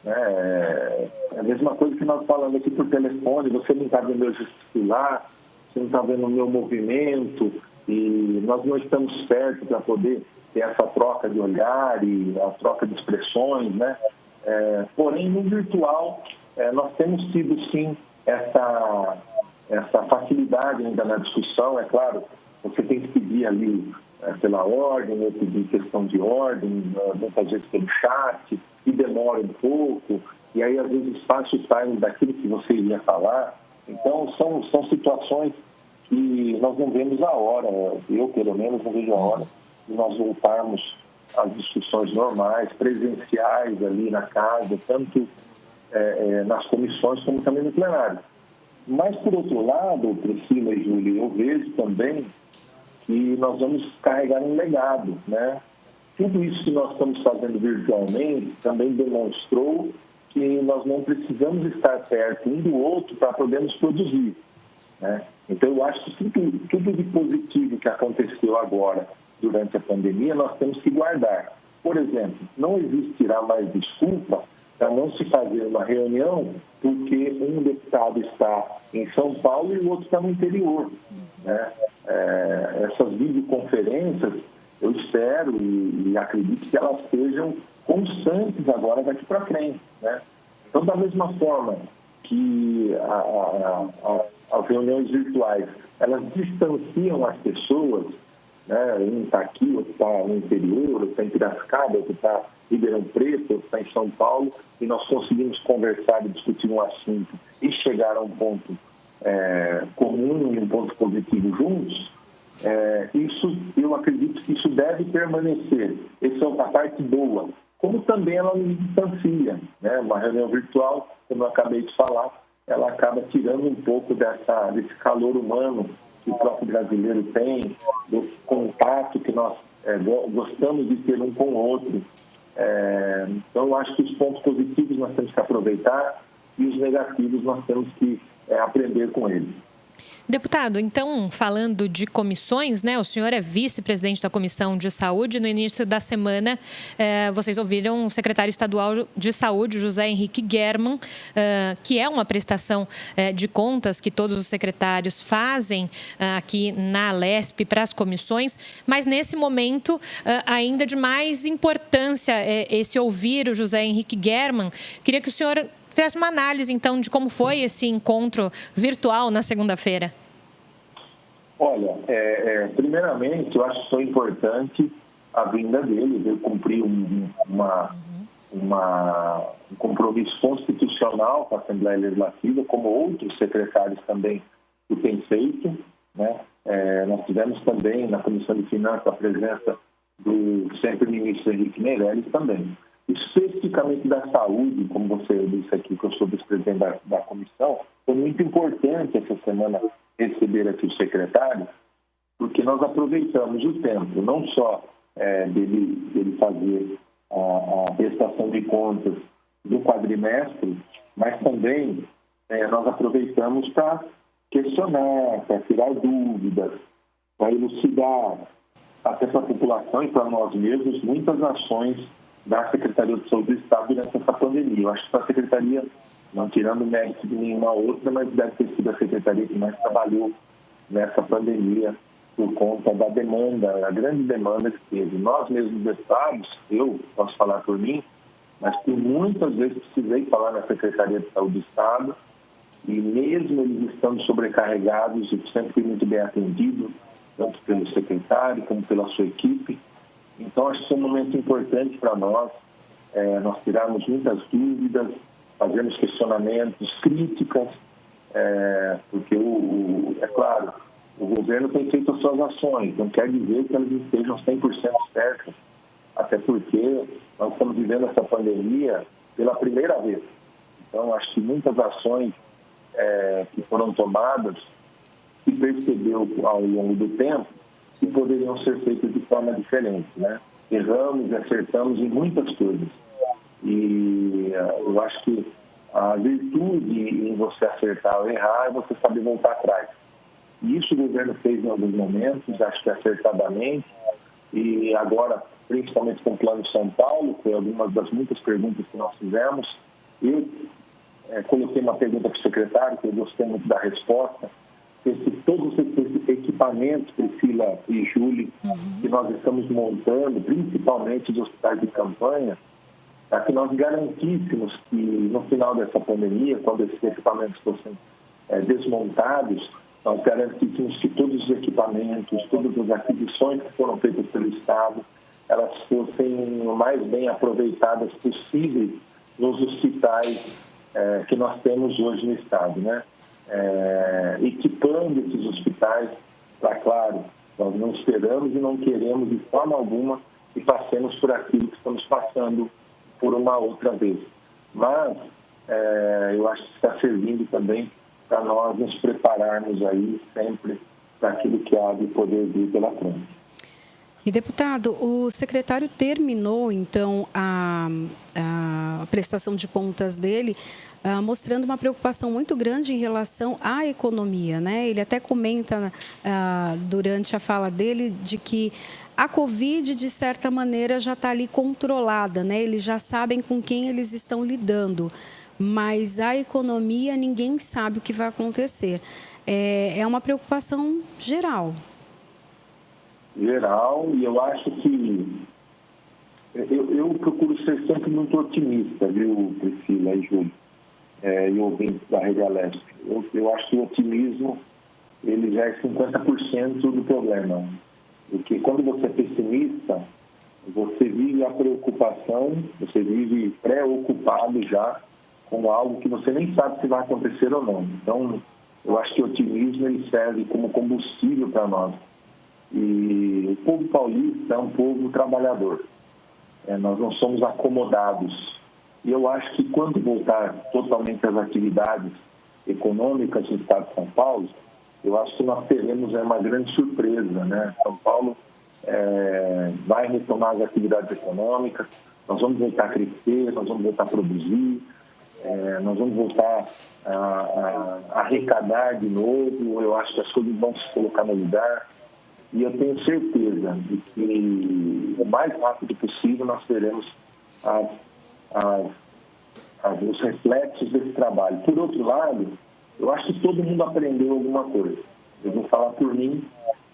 Speaker 7: né? É a mesma coisa que nós falamos aqui por telefone, você não está vendo eu gesticular, você não está vendo o meu movimento, e nós não estamos perto para poder ter essa troca de olhar e a troca de expressões, né? Porém, no virtual, nós temos tido, sim, essa facilidade ainda na discussão. É claro, você tem que pedir ali pela ordem, ou pedir questão de ordem, muitas vezes pelo chat, e demora um pouco, e aí às vezes passa o time daquilo que você iria falar. Então, são situações que nós não vemos a hora, eu pelo menos não vejo a hora de nós voltarmos às discussões normais, presenciais ali na casa, tanto nas comissões como também no plenário. Mas, por outro lado, Priscila e Júlio, eu vejo também que nós vamos carregar um legado, né? Tudo isso que nós estamos fazendo virtualmente também demonstrou que nós não precisamos estar perto um do outro para podermos produzir, né? Então, eu acho que tudo de positivo que aconteceu agora durante a pandemia, nós temos que guardar. Por exemplo, não existirá mais desculpa para não se fazer uma reunião porque um deputado está em São Paulo e o outro está no interior, né? Essas videoconferências, eu espero e acredito que elas sejam constantes agora daqui para frente, né? Então, da mesma forma que as reuniões virtuais, elas distanciam as pessoas, né? Um está aqui, outro está no interior, outro está em Piracicaba, outro está em Ribeirão Preto, outro está em São Paulo, e nós conseguimos conversar e discutir um assunto e chegar a um ponto comum e um ponto positivo juntos. Isso, eu acredito que isso deve permanecer. Essa é a parte boa. Como também ela nos distancia, né? Uma reunião virtual, como eu acabei de falar, ela acaba tirando um pouco desse calor humano que o próprio brasileiro tem, desse contato que nós gostamos de ter um com o outro. Então, eu acho que os pontos positivos nós temos que aproveitar e os negativos nós temos que aprender com eles.
Speaker 3: Deputado, então, falando de comissões, né? O senhor é vice-presidente da Comissão de Saúde. No início da semana, vocês ouviram o secretário estadual de Saúde, José Henrique Germann, que é uma prestação de contas que todos os secretários fazem aqui na Alesp para as comissões, mas nesse momento ainda de mais importância esse ouvir o José Henrique Germann. Queria que o senhor fizesse uma análise, então, de como foi esse encontro virtual na segunda-feira.
Speaker 7: Olha, primeiramente, eu acho que foi importante a vinda dele, ele cumprir um compromisso constitucional com a Assembleia Legislativa, como outros secretários também o têm feito, né? Nós tivemos também na Comissão de Finanças a presença do sempre ministro Henrique Meirelles também. Especificamente da saúde, como você disse aqui, que eu sou vice-presidente da comissão, foi muito importante essa semana receber aqui o secretário, porque nós aproveitamos o tempo, não só dele fazer a prestação de contas do quadrimestre, mas também nós aproveitamos para questionar, para tirar dúvidas, para elucidar, até para a população e para nós mesmos, muitas ações da Secretaria de Saúde do Estado durante essa pandemia. Eu acho que a Secretaria, não tirando mérito de nenhuma outra, mas deve ter sido a Secretaria que mais trabalhou nessa pandemia por conta da demanda, a grande demanda que teve. Nós mesmos dos estados, eu posso falar por mim, mas por muitas vezes precisei falar na Secretaria de Saúde do Estado, e mesmo eles estando sobrecarregados, eu sempre fui muito bem atendido, tanto pelo secretário como pela sua equipe. Então, acho que é um momento importante para nós, nós tirarmos muitas dúvidas, fazermos questionamentos, críticas, porque, é claro, o governo tem feito as suas ações, não quer dizer que elas estejam 100% certas, até porque nós estamos vivendo essa pandemia pela primeira vez. Então, acho que muitas ações que foram tomadas, se percebeu ao longo do tempo, que poderiam ser feitas de forma diferente, né? Erramos e acertamos em muitas coisas. E eu acho que a virtude em você acertar ou errar é você saber voltar atrás. E isso o governo fez em alguns momentos, acho que acertadamente, e agora, principalmente com o Plano São Paulo, que foi algumas das muitas perguntas que nós fizemos, eu coloquei uma pergunta para o secretário, que eu gostei muito da resposta, todos esses equipamentos, Priscila e Júlia, que nós estamos montando, principalmente de hospitais de campanha, para que nós garantíssemos que no final dessa pandemia, quando esses equipamentos fossem desmontados, nós garantíssemos que todos os equipamentos, todas as aquisições que foram feitas pelo Estado, elas fossem o mais bem aproveitadas possível nos hospitais que nós temos hoje no Estado, né? Equipando esses hospitais, para, claro, nós não esperamos e não queremos de forma alguma que passemos por aquilo que estamos passando por uma outra vez. Mas eu acho que está servindo também para nós nos prepararmos aí sempre para aquilo que há de poder vir pela frente.
Speaker 2: E, deputado, o secretário terminou, então, a prestação de contas dele, mostrando uma preocupação muito grande em relação à economia, né? Ele até comenta durante a fala dele de que a Covid, de certa maneira, já está ali controlada, né? Eles já sabem com quem eles estão lidando, mas a economia ninguém sabe o que vai acontecer. É uma preocupação geral.
Speaker 7: E eu acho que eu procuro ser sempre muito otimista, viu, Priscila e Júlio, e ouvintes da Rede Alesp. Eu acho que o otimismo ele já é 50% do problema, porque quando você é pessimista, você vive a preocupação, você vive preocupado já com algo que você nem sabe se vai acontecer ou não. Então, eu acho que o otimismo ele serve como combustível para nós. E o povo paulista é um povo trabalhador. Nós não somos acomodados. E eu acho que quando voltar totalmente às atividades econômicas do Estado de São Paulo, eu acho que nós teremos uma grande surpresa, né? São Paulo vai retomar as atividades econômicas, nós vamos voltar a crescer, nós vamos voltar a produzir, nós vamos voltar a arrecadar de novo. Eu acho que as coisas vão se colocar no lugar. E eu tenho certeza de que o mais rápido possível nós teremos os reflexos desse trabalho. Por outro lado, eu acho que todo mundo aprendeu alguma coisa. Eu vou falar por mim,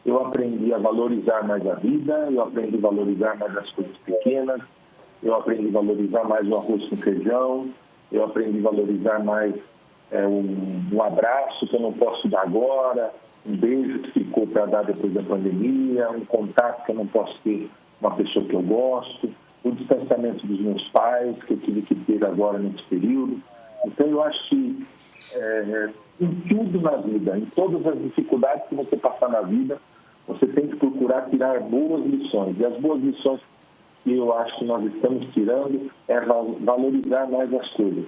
Speaker 7: eu aprendi a valorizar mais a vida, eu aprendi a valorizar mais as coisas pequenas, eu aprendi a valorizar mais o arroz com feijão, eu aprendi a valorizar mais um abraço que eu não posso dar agora, um beijo que ficou para dar depois da pandemia, um contato que eu não posso ter com uma pessoa que eu gosto, o distanciamento dos meus pais, que eu tive que ter agora nesse período. Então, eu acho que em tudo na vida, em todas as dificuldades que você passar na vida, você tem que procurar tirar boas lições. E as boas lições que eu acho que nós estamos tirando é valorizar mais as coisas.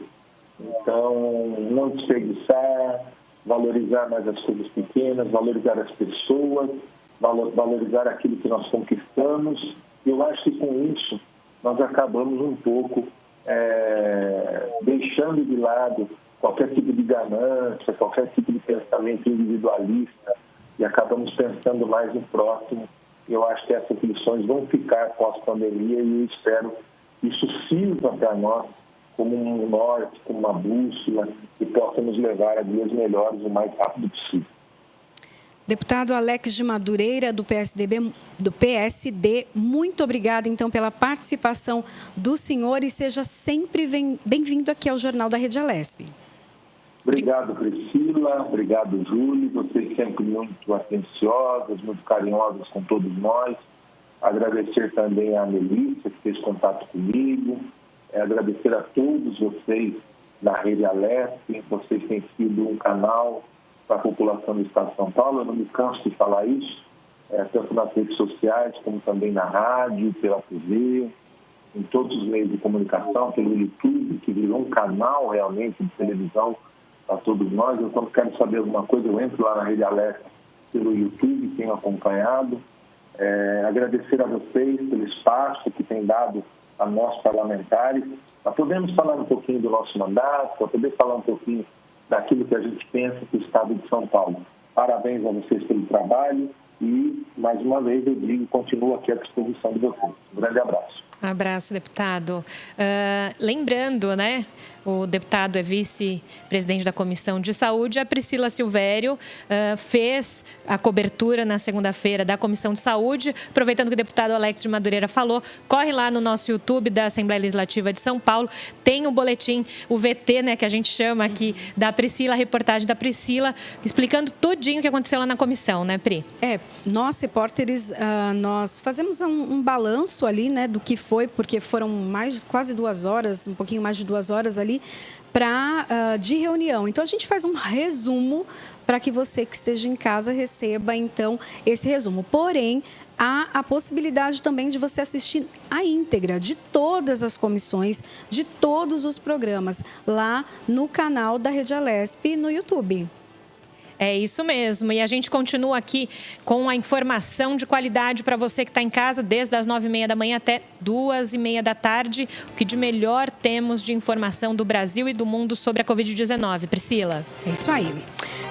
Speaker 7: Então, não desperdiçar, valorizar mais as coisas pequenas, valorizar as pessoas valorizar aquilo que nós conquistamos. Eu acho que com isso nós acabamos um pouco deixando de lado qualquer tipo de ganância, qualquer tipo de pensamento individualista, e acabamos pensando mais no próximo. Eu acho que essas lições vão ficar pós-pandemia e eu espero que isso sirva para nós como um norte, como uma bússola, que possa nos levar a dias melhores o mais rápido possível.
Speaker 2: Deputado Alex de Madureira, do PSD, muito obrigada, então, pela participação do senhor e seja sempre bem-vindo aqui ao Jornal da Rede Alesp.
Speaker 7: Obrigado, Priscila. Obrigado, Júlio. Vocês sempre muito atenciosas, muito carinhosas com todos nós. Agradecer também a Melissa, que fez contato comigo. Agradecer a todos vocês da Rede Alesp. Vocês têm sido um canal para a população do Estado de São Paulo. Eu não me canso de falar isso, tanto nas redes sociais, como também na rádio, pela TV, em todos os meios de comunicação, pelo YouTube, que virou um canal realmente de televisão para todos nós. Eu, quando quero saber alguma coisa, eu entro lá na Rede Alesp pelo YouTube, tenho acompanhado. Agradecer a vocês pelo espaço que tem dado a nós parlamentares. Nós podemos falar um pouquinho do nosso mandato, para poder falar um pouquinho daquilo que a gente pensa para o Estado de São Paulo. Parabéns a vocês pelo trabalho e, mais uma vez, eu digo, continuo aqui à disposição de vocês. Um grande abraço.
Speaker 3: Um abraço, deputado. Lembrando, né, o deputado é vice-presidente da Comissão de Saúde, a Priscila Silvério fez a cobertura na segunda-feira da Comissão de Saúde. Aproveitando que o deputado Alex de Madureira falou, corre lá no nosso YouTube da Assembleia Legislativa de São Paulo, tem o boletim, o VT, né, que a gente chama aqui, da Priscila, a reportagem da Priscila, explicando tudinho o que aconteceu lá na comissão, né, Pri?
Speaker 2: Nós, repórteres, nós fazemos um balanço ali, né, do que foi, porque foram quase 2 horas, um pouquinho mais de 2 horas ali, de reunião. Então, a gente faz um resumo para que você que esteja em casa receba, então, esse resumo. Porém, há a possibilidade também de você assistir a íntegra de todas as comissões, de todos os programas, lá no canal da Rede Alesp no YouTube.
Speaker 3: É isso mesmo. E a gente continua aqui com a informação de qualidade para você que está em casa, desde as 9h30 da manhã até 2h30 da tarde. O que de melhor temos de informação do Brasil e do mundo sobre a Covid-19. Priscila.
Speaker 2: É isso aí.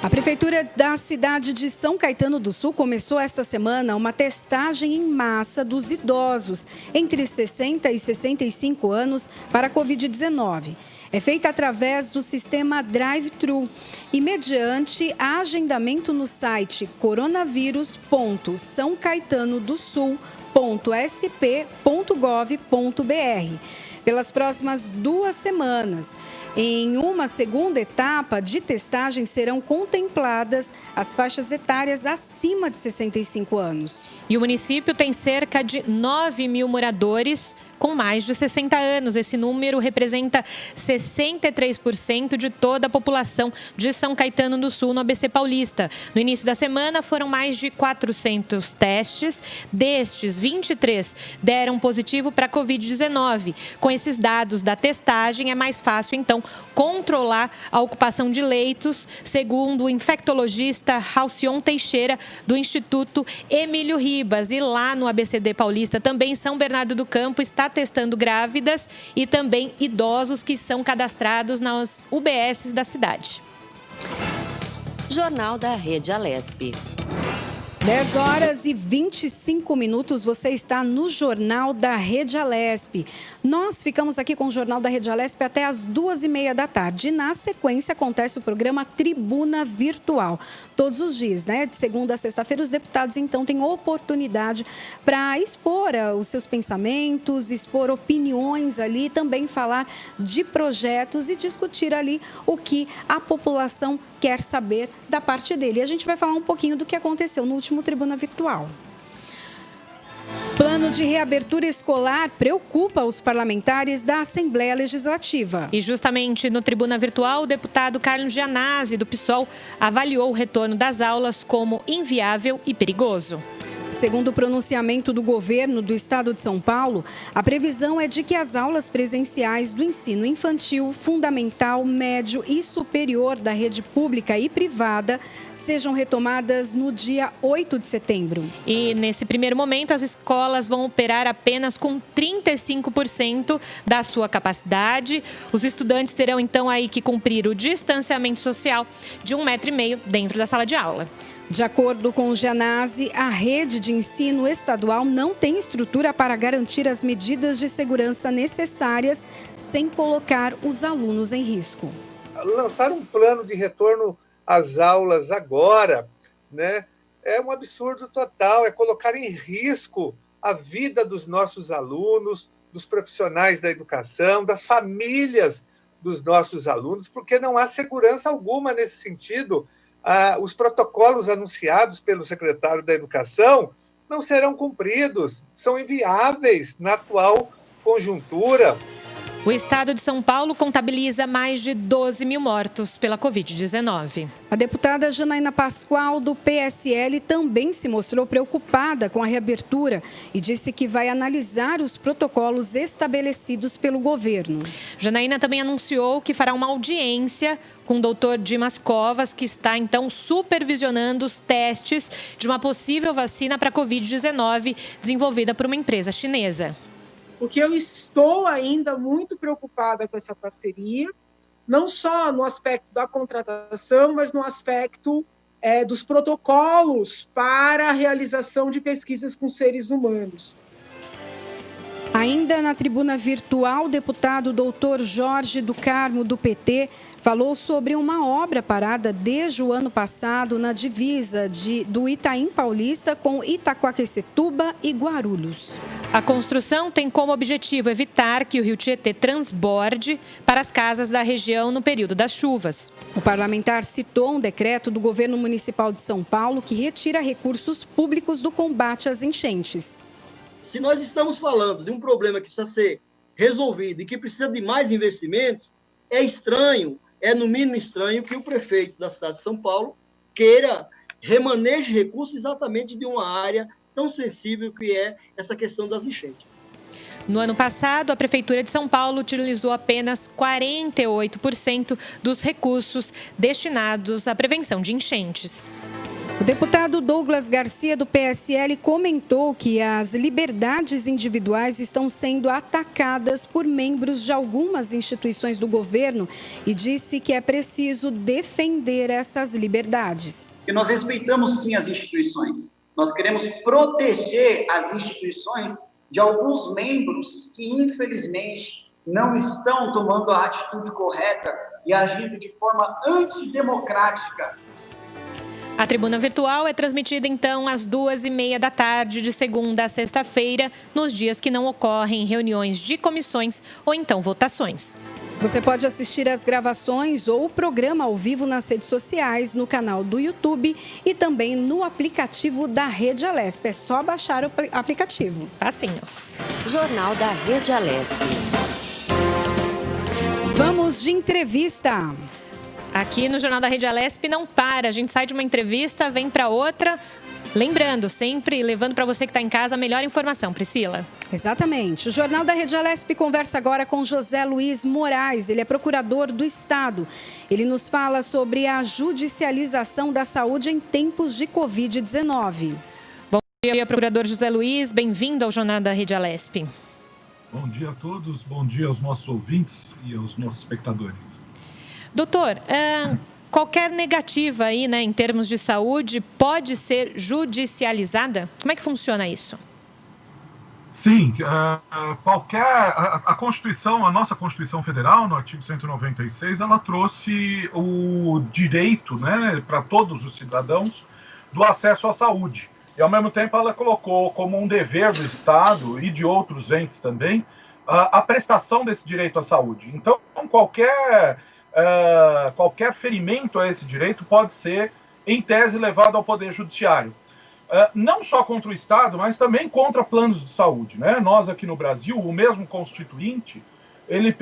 Speaker 2: A Prefeitura da cidade de São Caetano do Sul começou esta semana uma testagem em massa dos idosos entre 60 e 65 anos para a Covid-19. É feita através do sistema Drive-Thru e mediante agendamento no site coronavírus.sancaitanodossul.sp.gov.br pelas próximas 2 semanas. Em uma segunda etapa de testagem serão contempladas as faixas etárias acima de 65 anos.
Speaker 3: E o município tem cerca de 9.000 moradores com mais de 60 anos. Esse número representa 63% de toda a população de São Caetano do Sul, no ABC Paulista. No início da semana, foram mais de 400 testes. Destes, 23 deram positivo para a Covid-19. Com esses dados da testagem, é mais fácil, então, controlar a ocupação de leitos, segundo o infectologista Halcion Teixeira, do Instituto Emílio Ribas. E lá no ABCD Paulista, também São Bernardo do Campo, está testando grávidas e também idosos que são cadastrados nas UBSs da cidade.
Speaker 1: Jornal da Rede Alesp.
Speaker 2: 10h25, você está no Jornal da Rede Alesp. Nós ficamos aqui com o Jornal da Rede Alesp até as 2h30 da tarde. Na sequência, acontece o programa Tribuna Virtual. Todos os dias, né? De segunda a sexta-feira, os deputados, então, têm oportunidade para expor os seus pensamentos, expor opiniões ali, também falar de projetos e discutir ali o que a população quer saber da parte dele. E a gente vai falar um pouquinho do que aconteceu no último Tribuna Virtual. Plano de reabertura escolar preocupa os parlamentares da Assembleia Legislativa.
Speaker 3: E justamente no Tribuna Virtual, o deputado Carlos Gianazzi, do PSOL, avaliou o retorno das aulas como inviável e perigoso.
Speaker 2: Segundo o pronunciamento do governo do estado de São Paulo, a previsão é de que as aulas presenciais do ensino infantil, fundamental, médio e superior da rede pública e privada sejam retomadas no dia 8 de setembro.
Speaker 3: E nesse primeiro momento, as escolas vão operar apenas com 35% da sua capacidade. Os estudantes terão então aí que cumprir o distanciamento social de 1,5 metro dentro da sala de aula.
Speaker 2: De acordo com o Genase, a rede de ensino estadual não tem estrutura para garantir as medidas de segurança necessárias sem colocar os alunos em risco.
Speaker 8: Lançar um plano de retorno às aulas agora, né, é um absurdo total, é colocar em risco a vida dos nossos alunos, dos profissionais da educação, das famílias dos nossos alunos, porque não há segurança alguma nesse sentido. Os protocolos anunciados pelo secretário da Educação não serão cumpridos, são inviáveis na atual conjuntura.
Speaker 3: O estado de São Paulo contabiliza mais de 12 mil mortos pela Covid-19.
Speaker 2: A deputada Janaína Pascoal, do PSL, também se mostrou preocupada com a reabertura e disse que vai analisar os protocolos estabelecidos pelo governo.
Speaker 3: Janaína também anunciou que fará uma audiência com o doutor Dimas Covas, que está, então, supervisionando os testes de uma possível vacina para a Covid-19 desenvolvida por uma empresa chinesa.
Speaker 9: Porque eu estou ainda muito preocupada com essa parceria, não só no aspecto da contratação, mas no aspecto dos protocolos para a realização de pesquisas com seres humanos.
Speaker 2: Ainda na tribuna virtual, o deputado doutor Jorge do Carmo, do PT, falou sobre uma obra parada desde o ano passado na divisa do Itaim Paulista com Itaquaquecetuba e Guarulhos.
Speaker 3: A construção tem como objetivo evitar que o rio Tietê transborde para as casas da região no período das chuvas.
Speaker 2: O parlamentar citou um decreto do governo municipal de São Paulo que retira recursos públicos do combate às enchentes.
Speaker 10: Se nós estamos falando de um problema que precisa ser resolvido e que precisa de mais investimentos, é estranho, é no mínimo estranho que o prefeito da cidade de São Paulo queira remanejar recursos exatamente de uma área tão sensível que é essa questão das enchentes.
Speaker 3: No ano passado, a Prefeitura de São Paulo utilizou apenas 48% dos recursos destinados à prevenção de enchentes.
Speaker 2: O deputado Douglas Garcia, do PSL, comentou que as liberdades individuais estão sendo atacadas por membros de algumas instituições do governo e disse que é preciso defender essas liberdades.
Speaker 11: E nós respeitamos, sim, as instituições. Nós queremos proteger as instituições de alguns membros que, infelizmente, não estão tomando a atitude correta e agindo de forma antidemocrática.
Speaker 3: A tribuna virtual é transmitida, então, às 2h30 da tarde, de segunda a sexta-feira, nos dias que não ocorrem reuniões de comissões ou, então, votações.
Speaker 2: Você pode assistir às gravações ou o programa ao vivo nas redes sociais, no canal do YouTube e também no aplicativo da Rede Alesp. É só baixar o aplicativo.
Speaker 3: Facinho.
Speaker 1: Jornal da Rede Alesp.
Speaker 2: Vamos de entrevista.
Speaker 3: Aqui no Jornal da Rede Alesp não para, a gente sai de uma entrevista, vem para outra. Lembrando, sempre levando para você que está em casa a melhor informação, Priscila.
Speaker 2: Exatamente. O Jornal da Rede Alesp conversa agora com José Luiz Moraes, ele é procurador do Estado. Ele nos fala sobre a judicialização da saúde em tempos de Covid-19.
Speaker 3: Bom dia, procurador José Luiz, bem-vindo ao Jornal da Rede Alesp.
Speaker 12: Bom dia a todos, bom dia aos nossos ouvintes e aos nossos espectadores.
Speaker 3: Doutor, qualquer negativa aí, né, em termos de saúde pode ser judicializada? Como é que funciona isso?
Speaker 12: Sim, a Constituição, a nossa Constituição Federal, no artigo 196, ela trouxe o direito, né, para todos os cidadãos do acesso à saúde. E, ao mesmo tempo, ela colocou como um dever do Estado e de outros entes também a prestação desse direito à saúde. Então, qualquer ferimento a esse direito pode ser, em tese, levado ao Poder Judiciário. Não só contra o Estado, mas também contra planos de saúde, né? Nós aqui no Brasil, o mesmo Constituinte, ele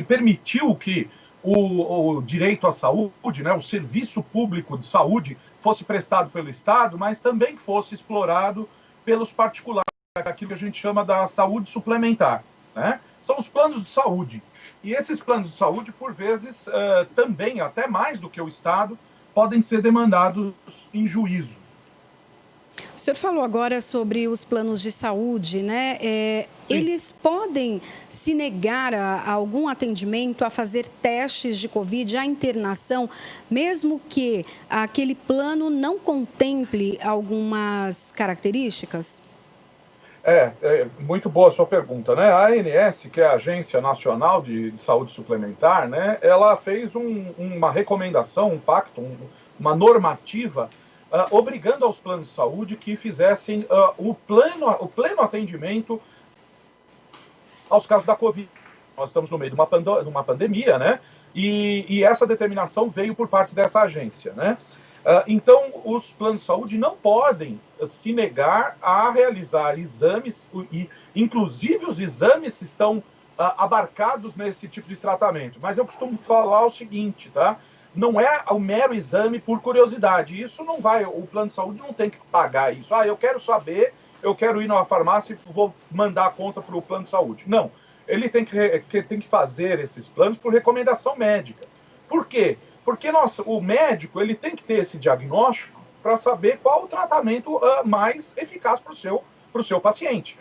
Speaker 12: permitiu que o direito à saúde, né, o serviço público de saúde fosse prestado pelo Estado, mas também fosse explorado pelos particulares, aquilo que a gente chama da saúde suplementar, né? São os planos de saúde. E esses planos de saúde, por vezes, também, até mais do que o Estado, podem ser demandados em juízo.
Speaker 2: O senhor falou agora sobre os planos de saúde, né? Eles podem se negar a algum atendimento, a fazer testes de Covid, a internação, mesmo que aquele plano não contemple algumas características?
Speaker 12: Muito boa a sua pergunta, né? A ANS, que é a Agência Nacional de Saúde Suplementar, né? Ela fez uma recomendação, um pacto, uma normativa obrigando aos planos de saúde que fizessem o pleno atendimento aos casos da Covid. Nós estamos no meio de uma pandemia, né? E essa determinação veio por parte dessa agência, né? Então, os planos de saúde não podem se negar a realizar exames, e inclusive os exames estão abarcados nesse tipo de tratamento. Mas eu costumo falar o seguinte, tá? Não é o mero exame por curiosidade. Isso não vai, o plano de saúde não tem que pagar isso. Eu quero saber, eu quero ir numa farmácia e vou mandar a conta para o plano de saúde. Não, ele tem que fazer esses planos por recomendação médica. Por quê? Porque o médico ele tem que ter esse diagnóstico para saber qual o tratamento mais eficaz para o seu paciente.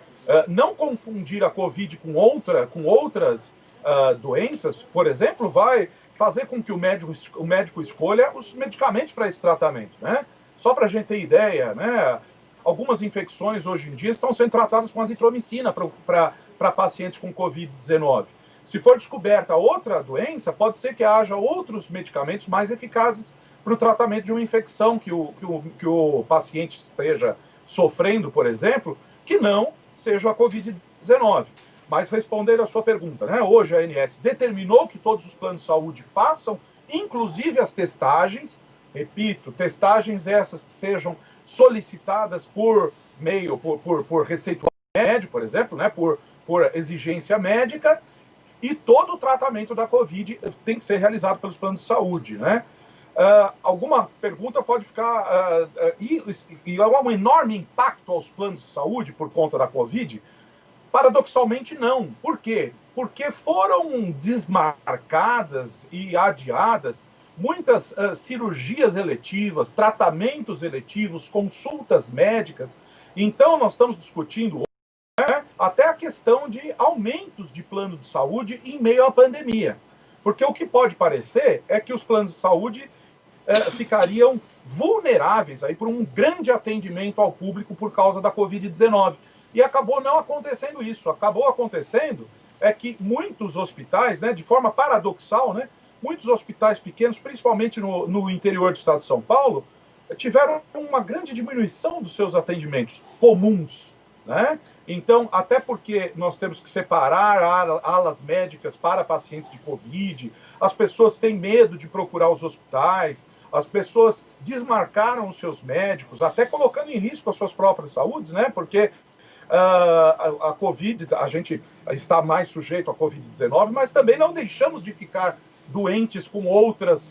Speaker 12: Não confundir a Covid com outras doenças, por exemplo, vai fazer com que o médico escolha os medicamentos para esse tratamento, né? Só para a gente ter ideia, né? Algumas infecções hoje em dia estão sendo tratadas com azitromicina para pacientes com Covid-19. Se for descoberta outra doença, pode ser que haja outros medicamentos mais eficazes para o tratamento de uma infecção que o paciente esteja sofrendo, por exemplo, que não seja a Covid-19. Mas respondendo a sua pergunta, né? Hoje a ANS determinou que todos os planos de saúde façam, inclusive as testagens, repito, testagens essas que sejam solicitadas por receituário médico, por exemplo, né? Por exigência médica, e todo o tratamento da Covid tem que ser realizado pelos planos de saúde, né? Alguma pergunta pode ficar... e há um enorme impacto aos planos de saúde por conta da Covid? Paradoxalmente, não. Por quê? Porque foram desmarcadas e adiadas muitas cirurgias eletivas, tratamentos eletivos, consultas médicas. Então, nós estamos discutindo até a questão de aumentos de plano de saúde em meio à pandemia. Porque o que pode parecer é que os planos de saúde ficariam vulneráveis aí por um grande atendimento ao público por causa da Covid-19. E acabou não acontecendo isso. Acabou acontecendo que muitos hospitais, né, de forma paradoxal, né, muitos hospitais pequenos, principalmente no interior do estado de São Paulo, tiveram uma grande diminuição dos seus atendimentos comuns, né? Então, até porque nós temos que separar alas médicas para pacientes de Covid, as pessoas têm medo de procurar os hospitais, as pessoas desmarcaram os seus médicos, até colocando em risco as suas próprias saúdes, né? Porque a Covid, a gente está mais sujeito à Covid-19, mas também não deixamos de ficar doentes com outras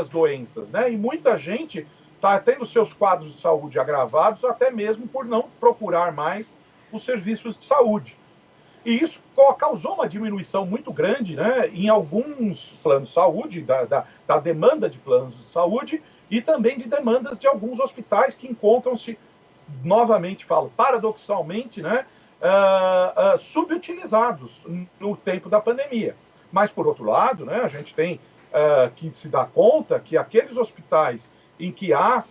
Speaker 12: doenças, né? E muita gente está tendo seus quadros de saúde agravados, até mesmo por não procurar mais os serviços de saúde. E isso causou uma diminuição muito grande, né, em alguns planos de saúde, da demanda de planos de saúde e também de demandas de alguns hospitais que encontram-se, novamente falo, paradoxalmente, né, subutilizados no tempo da pandemia. Mas, por outro lado, né, a gente tem que se dar conta que aqueles hospitais em que há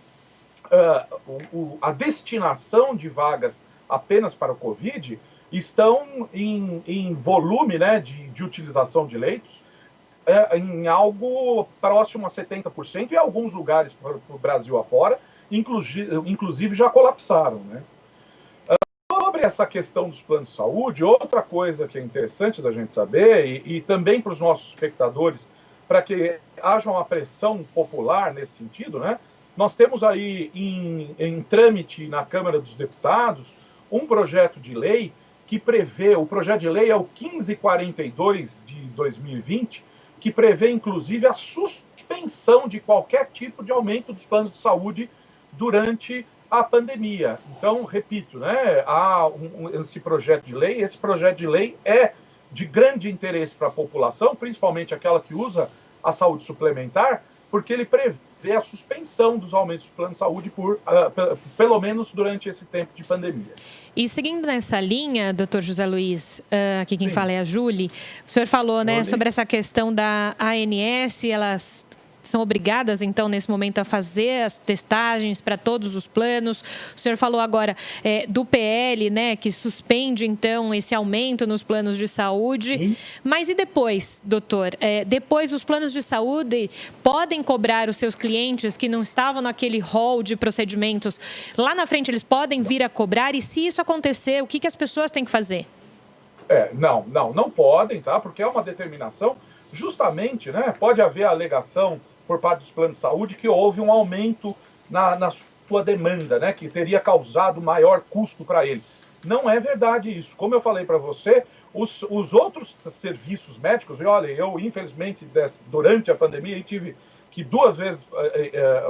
Speaker 12: a destinação de vagas apenas para o Covid, estão em volume, né, de utilização de leitos em algo próximo a 70%, e alguns lugares para o Brasil afora, inclusive já colapsaram, né? Sobre essa questão dos planos de saúde, outra coisa que é interessante da gente saber, e também para os nossos espectadores, para que haja uma pressão popular nesse sentido, né? Nós temos aí em trâmite na Câmara dos Deputados um projeto de lei que prevê, o projeto de lei é o 1542 de 2020, que prevê, inclusive, a suspensão de qualquer tipo de aumento dos planos de saúde durante a pandemia. Então, repito, né, há esse projeto de lei. Esse projeto de lei é de grande interesse para a população, principalmente aquela que usa a saúde suplementar, porque ele prevê a suspensão dos aumentos do plano de saúde pelo menos durante esse tempo de pandemia.
Speaker 3: E seguindo nessa linha, doutor José Luiz, aqui quem fala é a Júlia, o senhor falou, né, sobre essa questão da ANS, elas são obrigadas, então, nesse momento, a fazer as testagens para todos os planos. O senhor falou agora do PL, né, que suspende, então, esse aumento nos planos de saúde. Sim. Mas e depois, doutor? Depois, os planos de saúde podem cobrar os seus clientes que não estavam naquele rol de procedimentos. Lá na frente, eles podem vir a cobrar? E se isso acontecer, o que as pessoas têm que fazer?
Speaker 12: Não podem, tá? Porque é uma determinação. Justamente, né, pode haver a alegação por parte dos planos de saúde que houve um aumento na sua demanda, né, que teria causado maior custo para ele. Não é verdade isso. Como eu falei para você, os outros serviços médicos, e olha, eu infelizmente durante a pandemia tive que 2 vezes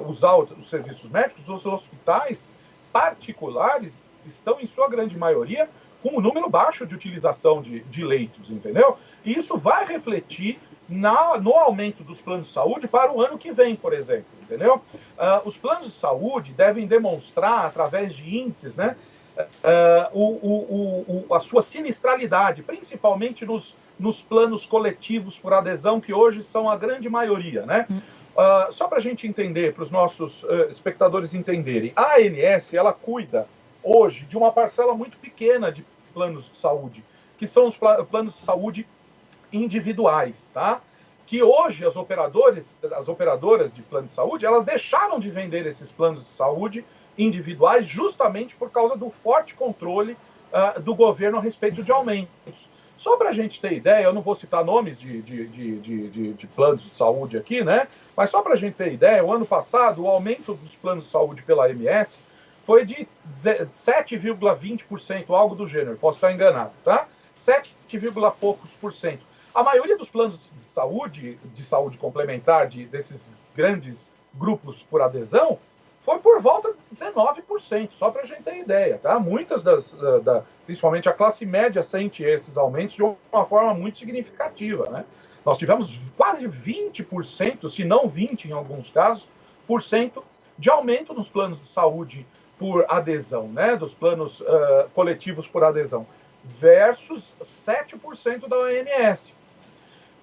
Speaker 12: usar os serviços médicos. Os hospitais particulares estão, em sua grande maioria, com um número baixo de utilização de leitos, entendeu? E isso vai refletir no aumento dos planos de saúde para o ano que vem, por exemplo, entendeu? Os planos de saúde devem demonstrar, através de índices, né, a sua sinistralidade, principalmente nos planos coletivos por adesão, que hoje são a grande maioria, né? Só para a gente entender, para os nossos espectadores entenderem, a ANS, ela cuida hoje de uma parcela muito pequena de planos de saúde, que são os planos de saúde individuais, tá? Que hoje as operadoras de plano de saúde, elas deixaram de vender esses planos de saúde individuais justamente por causa do forte controle do governo a respeito de aumentos. Só para a gente ter ideia, eu não vou citar nomes de planos de saúde aqui, né? Mas só para a gente ter ideia, o ano passado o aumento dos planos de saúde pela AMS foi de 7,20%, algo do gênero, posso estar enganado, tá? 7, poucos por cento. A maioria dos planos de saúde complementar desses grandes grupos por adesão foi por volta de 19%, só para a gente ter ideia, tá? Muitas principalmente a classe média, sente esses aumentos de uma forma muito significativa, né? Nós tivemos quase 20%, se não 20% em alguns casos, de aumento nos planos de saúde por adesão, né? Dos planos coletivos por adesão, versus 7% da OMS.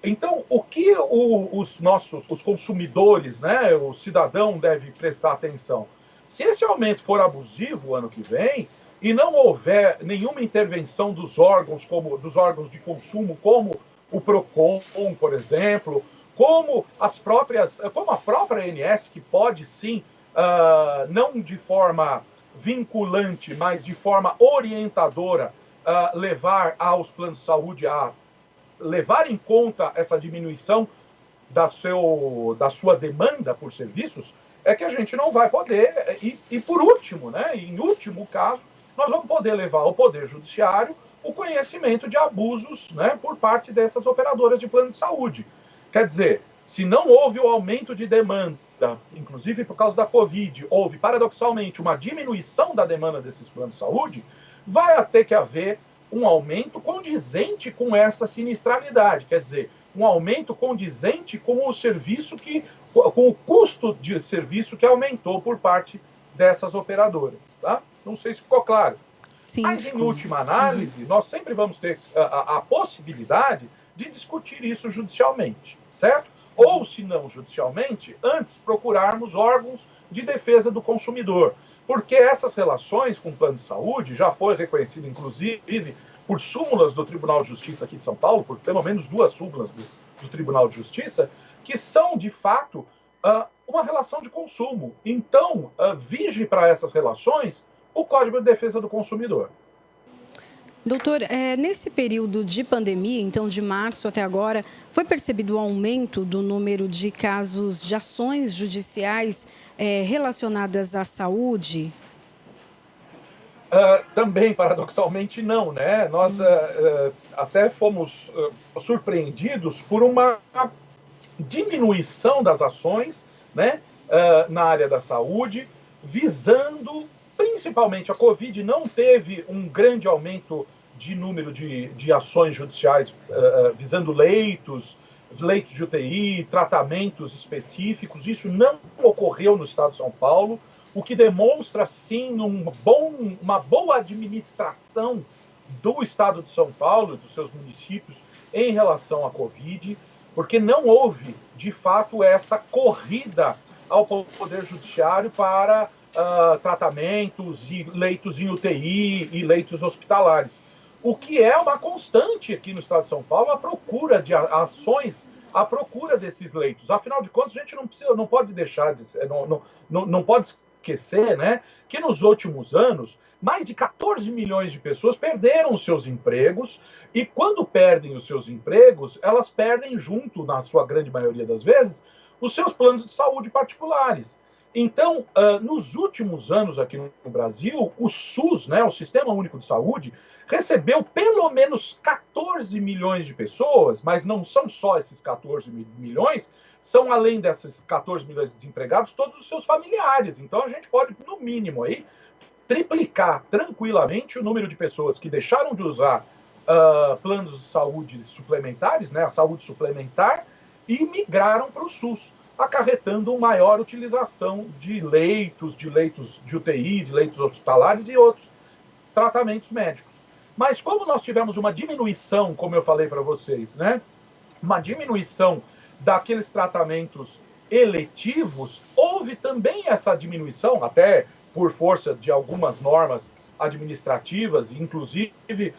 Speaker 12: Então, o que os consumidores, né, o cidadão deve prestar atenção? Se esse aumento for abusivo ano que vem e não houver nenhuma intervenção dos órgãos de consumo, como o Procon, por exemplo, como a própria ANS, que pode sim, não de forma vinculante, mas de forma orientadora, levar aos planos de saúde a levar em conta essa diminuição da sua demanda por serviços, é que a gente não vai poder, e por último, né, em último caso, nós vamos poder levar ao Poder Judiciário o conhecimento de abusos, né, por parte dessas operadoras de plano de saúde. Quer dizer, se não houve o aumento de demanda, inclusive por causa da Covid, houve, paradoxalmente, uma diminuição da demanda desses planos de saúde, vai ter que haver um aumento condizente com essa sinistralidade, quer dizer, um aumento condizente com o serviço com o custo de serviço que aumentou por parte dessas operadoras, tá? Não sei se ficou claro. Sim, mas, em última análise, nós sempre vamos ter a possibilidade de discutir isso judicialmente, certo? Ou, se não judicialmente, antes procurarmos órgãos de defesa do consumidor, porque essas relações com o plano de saúde já foi reconhecido, inclusive, por súmulas do Tribunal de Justiça aqui de São Paulo, por pelo menos 2 súmulas do Tribunal de Justiça, que são, de fato, uma relação de consumo. Então, vige para essas relações o Código de Defesa do Consumidor.
Speaker 2: Doutor, nesse período de pandemia, então de março até agora, foi percebido um aumento do número de casos de ações judiciais relacionadas à saúde?
Speaker 12: Também, paradoxalmente, não, né? Nós até fomos surpreendidos por uma diminuição das ações, né, na área da saúde, visando principalmente a Covid. Não teve um grande aumento de número de ações judiciais visando leitos de UTI, tratamentos específicos. Isso não ocorreu no estado de São Paulo, o que demonstra, sim, uma boa administração do estado de São Paulo e dos seus municípios em relação à Covid, porque não houve, de fato, essa corrida ao Poder Judiciário para tratamentos e leitos em UTI e leitos hospitalares. O que é uma constante aqui no estado de São Paulo, a procura de ações, a procura desses leitos. Afinal de contas, a gente não pode deixar não pode esquecer, né, que nos últimos anos, mais de 14 milhões de pessoas perderam os seus empregos, e quando perdem os seus empregos, elas perdem junto, na sua grande maioria das vezes, os seus planos de saúde particulares. Então, nos últimos anos aqui no Brasil, o SUS, né, o Sistema Único de Saúde, recebeu pelo menos 14 milhões de pessoas, mas não são só esses 14 milhões, são, além desses 14 milhões de desempregados, todos os seus familiares. Então, a gente pode, no mínimo, aí, triplicar tranquilamente o número de pessoas que deixaram de usar planos de saúde suplementares, né, a saúde suplementar, e migraram para o SUS, acarretando uma maior utilização de leitos de UTI, de leitos hospitalares e outros tratamentos médicos. Mas como nós tivemos uma diminuição, como eu falei para vocês, né, uma diminuição daqueles tratamentos eletivos, houve também essa diminuição, até por força de algumas normas administrativas, inclusive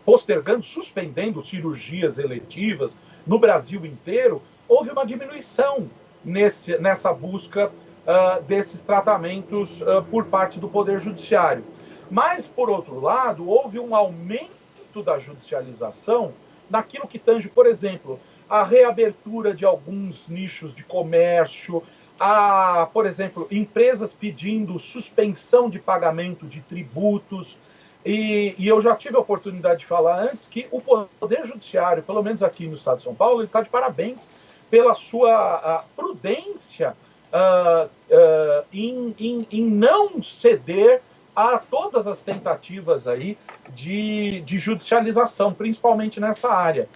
Speaker 12: postergando, suspendendo cirurgias eletivas no Brasil inteiro. Houve uma diminuição nessa busca desses tratamentos por parte do Poder Judiciário. Mas, por outro lado, houve um aumento da judicialização naquilo que tange, por exemplo, a reabertura de alguns nichos de comércio, por exemplo, empresas pedindo suspensão de pagamento de tributos. E eu já tive a oportunidade de falar antes que o Poder Judiciário, pelo menos aqui no estado de São Paulo, ele está de parabéns pela sua prudência em não ceder a todas as tentativas aí de judicialização, principalmente nessa área.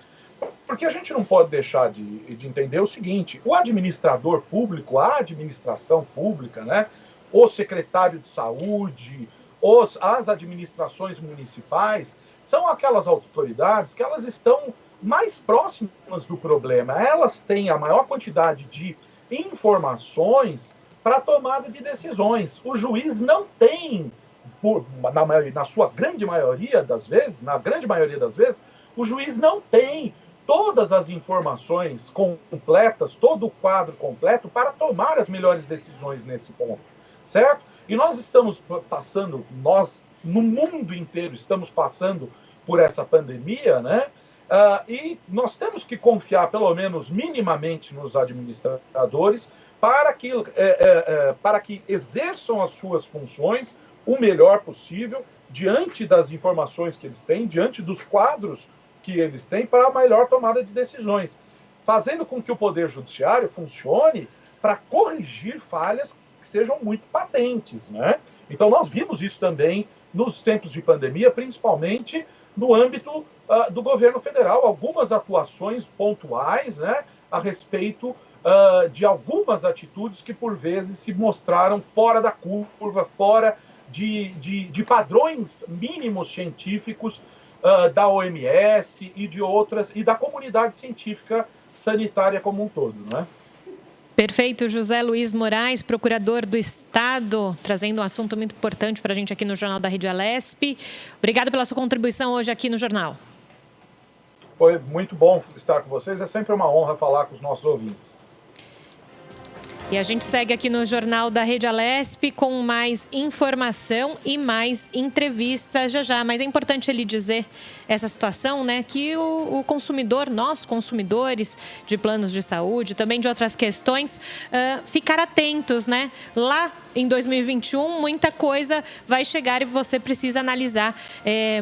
Speaker 12: Porque a gente não pode deixar de entender o seguinte: o administrador público, a administração pública, né, o secretário de saúde, as administrações municipais, são aquelas autoridades que elas estão mais próximas do problema. Elas têm a maior quantidade de informações para a tomada de decisões. O juiz não tem, na sua grande maioria das vezes, o juiz não tem todas as informações completas, todo o quadro completo para tomar as melhores decisões nesse ponto, certo? E nós estamos passando, no mundo inteiro, estamos passando por essa pandemia, né? E nós temos que confiar, pelo menos minimamente, nos administradores para que exerçam as suas funções o melhor possível, diante das informações que eles têm, diante dos quadros que eles têm, para a melhor tomada de decisões, fazendo com que o Poder Judiciário funcione para corrigir falhas que sejam muito patentes, né? Então, nós vimos isso também nos tempos de pandemia, principalmente no âmbito do governo federal, algumas atuações pontuais, né, a respeito de algumas atitudes que, por vezes, se mostraram fora da curva, fora de padrões mínimos científicos da OMS e de outras, e da comunidade científica sanitária como um todo, né?
Speaker 3: Perfeito. José Luiz Moraes, procurador do Estado, trazendo um assunto muito importante para a gente aqui no Jornal da Rede Alesp. Obrigado pela sua contribuição hoje aqui no Jornal.
Speaker 12: Foi muito bom estar com vocês. É sempre uma honra falar com os nossos ouvintes.
Speaker 3: E a gente segue aqui no Jornal da Rede Alesp com mais informação e mais entrevistas já. Mas é importante ele dizer essa situação, né, que o consumidor, nós consumidores de planos de saúde, também de outras questões, ficar atentos, né? Lá em 2021, muita coisa vai chegar e você precisa analisar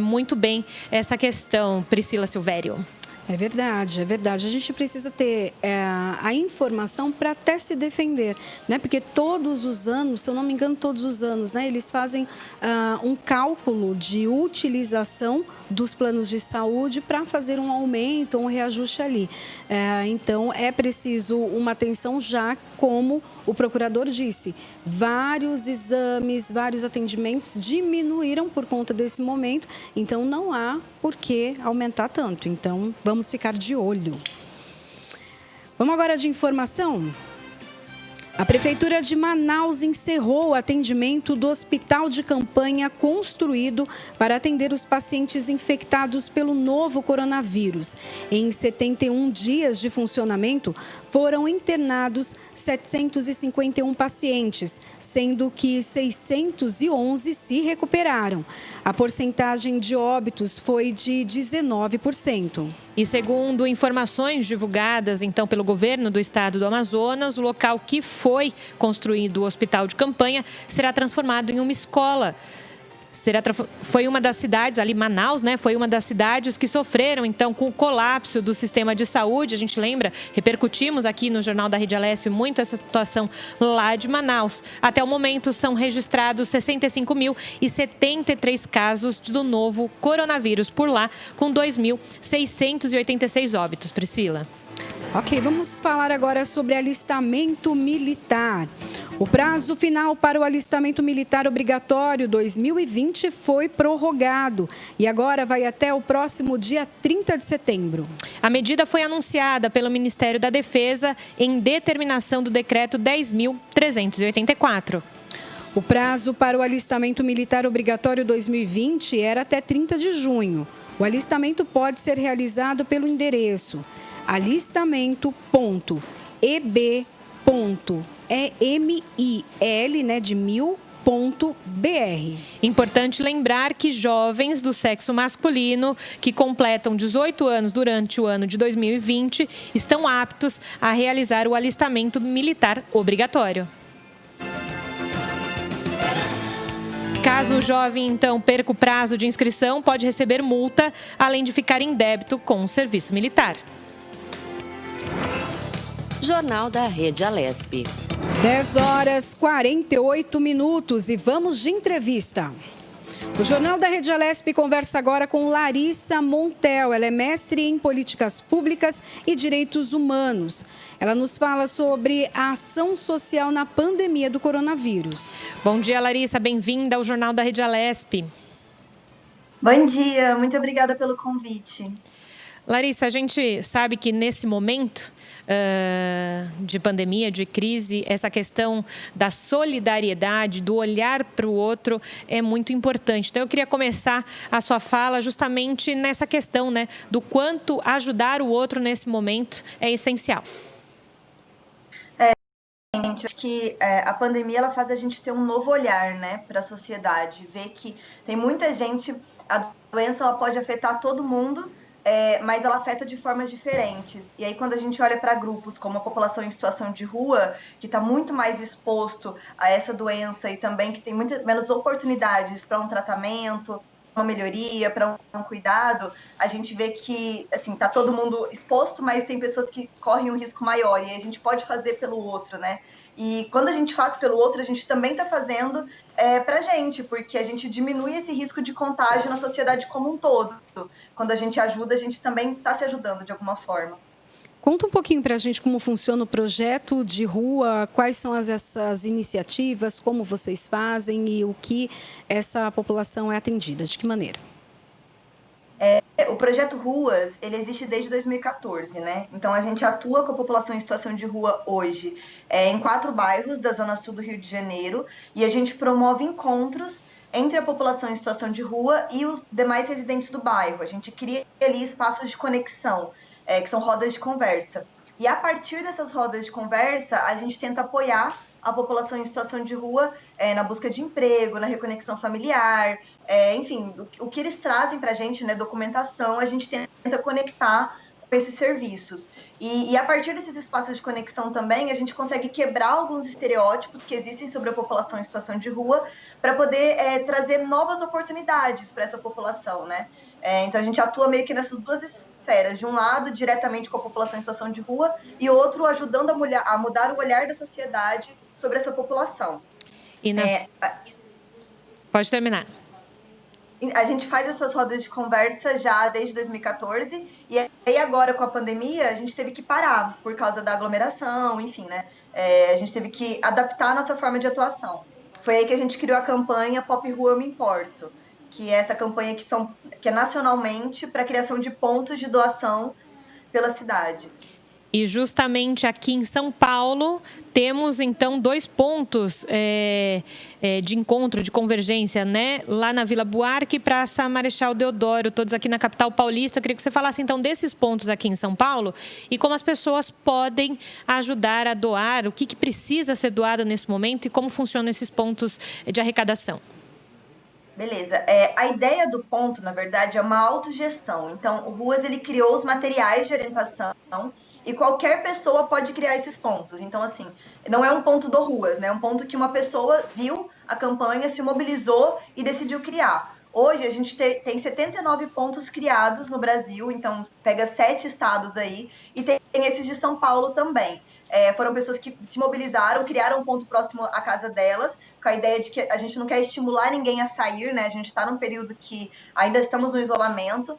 Speaker 3: muito bem essa questão, Priscila Silvério.
Speaker 2: É verdade, é verdade. A gente precisa ter a informação para até se defender, né? Porque todos os anos, se eu não me engano, todos os anos, né? Eles fazem um cálculo de utilização dos planos de saúde para fazer um aumento, um reajuste ali. Então, é preciso uma atenção já, como o procurador disse, vários exames, vários atendimentos diminuíram por conta desse momento, então não há por que aumentar tanto. Então, vamos ficar de olho. Vamos agora de informação? A Prefeitura de Manaus encerrou o atendimento do hospital de campanha construído para atender os pacientes infectados pelo novo coronavírus. Em 71 dias de funcionamento, foram internados 751 pacientes, sendo que 611 se recuperaram. A porcentagem de óbitos foi de 19%.
Speaker 3: E segundo informações divulgadas, então, pelo governo do estado do Amazonas, o local que foi construído o hospital de campanha será transformado em uma escola. Foi uma das cidades, ali Manaus, né? Foi uma das cidades que sofreram, então, com o colapso do sistema de saúde. A gente lembra, repercutimos aqui no Jornal da Rede Alesp muito essa situação lá de Manaus. Até o momento, são registrados 65.073 casos do novo coronavírus por lá, com 2.686 óbitos. Priscila.
Speaker 2: Ok, vamos falar agora sobre alistamento militar. O prazo final para o alistamento militar obrigatório 2020 foi prorrogado e agora vai até o próximo dia 30 de setembro.
Speaker 3: A medida foi anunciada pelo Ministério da Defesa em determinação do decreto 10.384.
Speaker 2: O prazo para o alistamento militar obrigatório 2020 era até 30 de junho. O alistamento pode ser realizado pelo endereço alistamento.eb.emil, né, de mil.br.
Speaker 3: Importante lembrar que jovens do sexo masculino que completam 18 anos durante o ano de 2020 estão aptos a realizar o alistamento militar obrigatório. Caso o jovem, então, perca o prazo de inscrição, pode receber multa, além de ficar em débito com o serviço militar.
Speaker 1: Jornal da Rede Alesp.
Speaker 2: 10h48 e vamos de entrevista. O Jornal da Rede Alesp conversa agora com Larissa Montel. Ela é mestre em Políticas Públicas e Direitos Humanos. Ela nos fala sobre a ação social na pandemia do coronavírus.
Speaker 3: Bom dia, Larissa. Bem-vinda ao Jornal da Rede Alesp.
Speaker 13: Bom dia. Muito obrigada pelo convite.
Speaker 3: Larissa, a gente sabe que nesse momento de pandemia, de crise, essa questão da solidariedade, do olhar para o outro é muito importante. Então, eu queria começar a sua fala justamente nessa questão, né, do quanto ajudar o outro nesse momento é essencial.
Speaker 13: Gente, acho que a pandemia ela faz a gente ter um novo olhar, né, para a sociedade, ver que tem muita gente, a doença ela pode afetar todo mundo, mas ela afeta de formas diferentes. E aí, quando a gente olha para grupos como a população em situação de rua, que está muito mais exposto a essa doença e também que tem muito menos oportunidades para um tratamento, uma melhoria, para um cuidado, a gente vê que, assim, está todo mundo exposto, mas tem pessoas que correm um risco maior e a gente pode fazer pelo outro, né? E quando a gente faz pelo outro, a gente também está fazendo para a gente, porque a gente diminui esse risco de contágio na sociedade como um todo. Quando a gente ajuda, a gente também está se ajudando de alguma forma.
Speaker 2: Conta um pouquinho para a gente como funciona o projeto de rua, quais são essas iniciativas, como vocês fazem e o que essa população é atendida, de que maneira?
Speaker 13: O projeto Ruas, ele existe desde 2014, né? Então, a gente atua com a população em situação de rua hoje em 4 bairros da Zona Sul do Rio de Janeiro e a gente promove encontros entre a população em situação de rua e os demais residentes do bairro. A gente cria ali espaços de conexão, que são rodas de conversa. E a partir dessas rodas de conversa, a gente tenta apoiar a população em situação de rua na busca de emprego, na reconexão familiar, enfim, o que eles trazem para a gente, né, documentação, a gente tenta conectar com esses serviços. E a partir desses espaços de conexão também, a gente consegue quebrar alguns estereótipos que existem sobre a população em situação de rua para poder trazer novas oportunidades para essa população, né? Então, a gente atua meio que nessas duas esferas. De um lado, diretamente com a população em situação de rua, e outro, ajudando a mudar o olhar da sociedade sobre essa população.
Speaker 3: Pode terminar.
Speaker 13: A gente faz essas rodas de conversa já desde 2014, e aí agora, com a pandemia, a gente teve que parar por causa da aglomeração, enfim, né? A gente teve que adaptar a nossa forma de atuação. Foi aí que a gente criou a campanha Pop Rua Eu Me Importo, que é essa campanha que é nacionalmente para a criação de pontos de doação pela cidade.
Speaker 3: E justamente aqui em São Paulo, temos então 2 pontos de encontro, de convergência, né? Lá na Vila Buarque e Praça Marechal Deodoro, todos aqui na capital paulista. Eu queria que você falasse então desses pontos aqui em São Paulo e como as pessoas podem ajudar a doar, o que precisa ser doado nesse momento e como funcionam esses pontos de arrecadação.
Speaker 13: Beleza. A ideia do ponto, na verdade, é uma autogestão. Então, o Ruas, ele criou os materiais de orientação e qualquer pessoa pode criar esses pontos. Então, assim, não é um ponto do Ruas, né? É um ponto que uma pessoa viu a campanha, se mobilizou e decidiu criar. Hoje, a gente tem 79 pontos criados no Brasil, então pega 7 estados aí, e tem esses de São Paulo também. Foram pessoas que se mobilizaram, criaram um ponto próximo à casa delas, com a ideia de que a gente não quer estimular ninguém a sair, né? A gente está num período que ainda estamos no isolamento,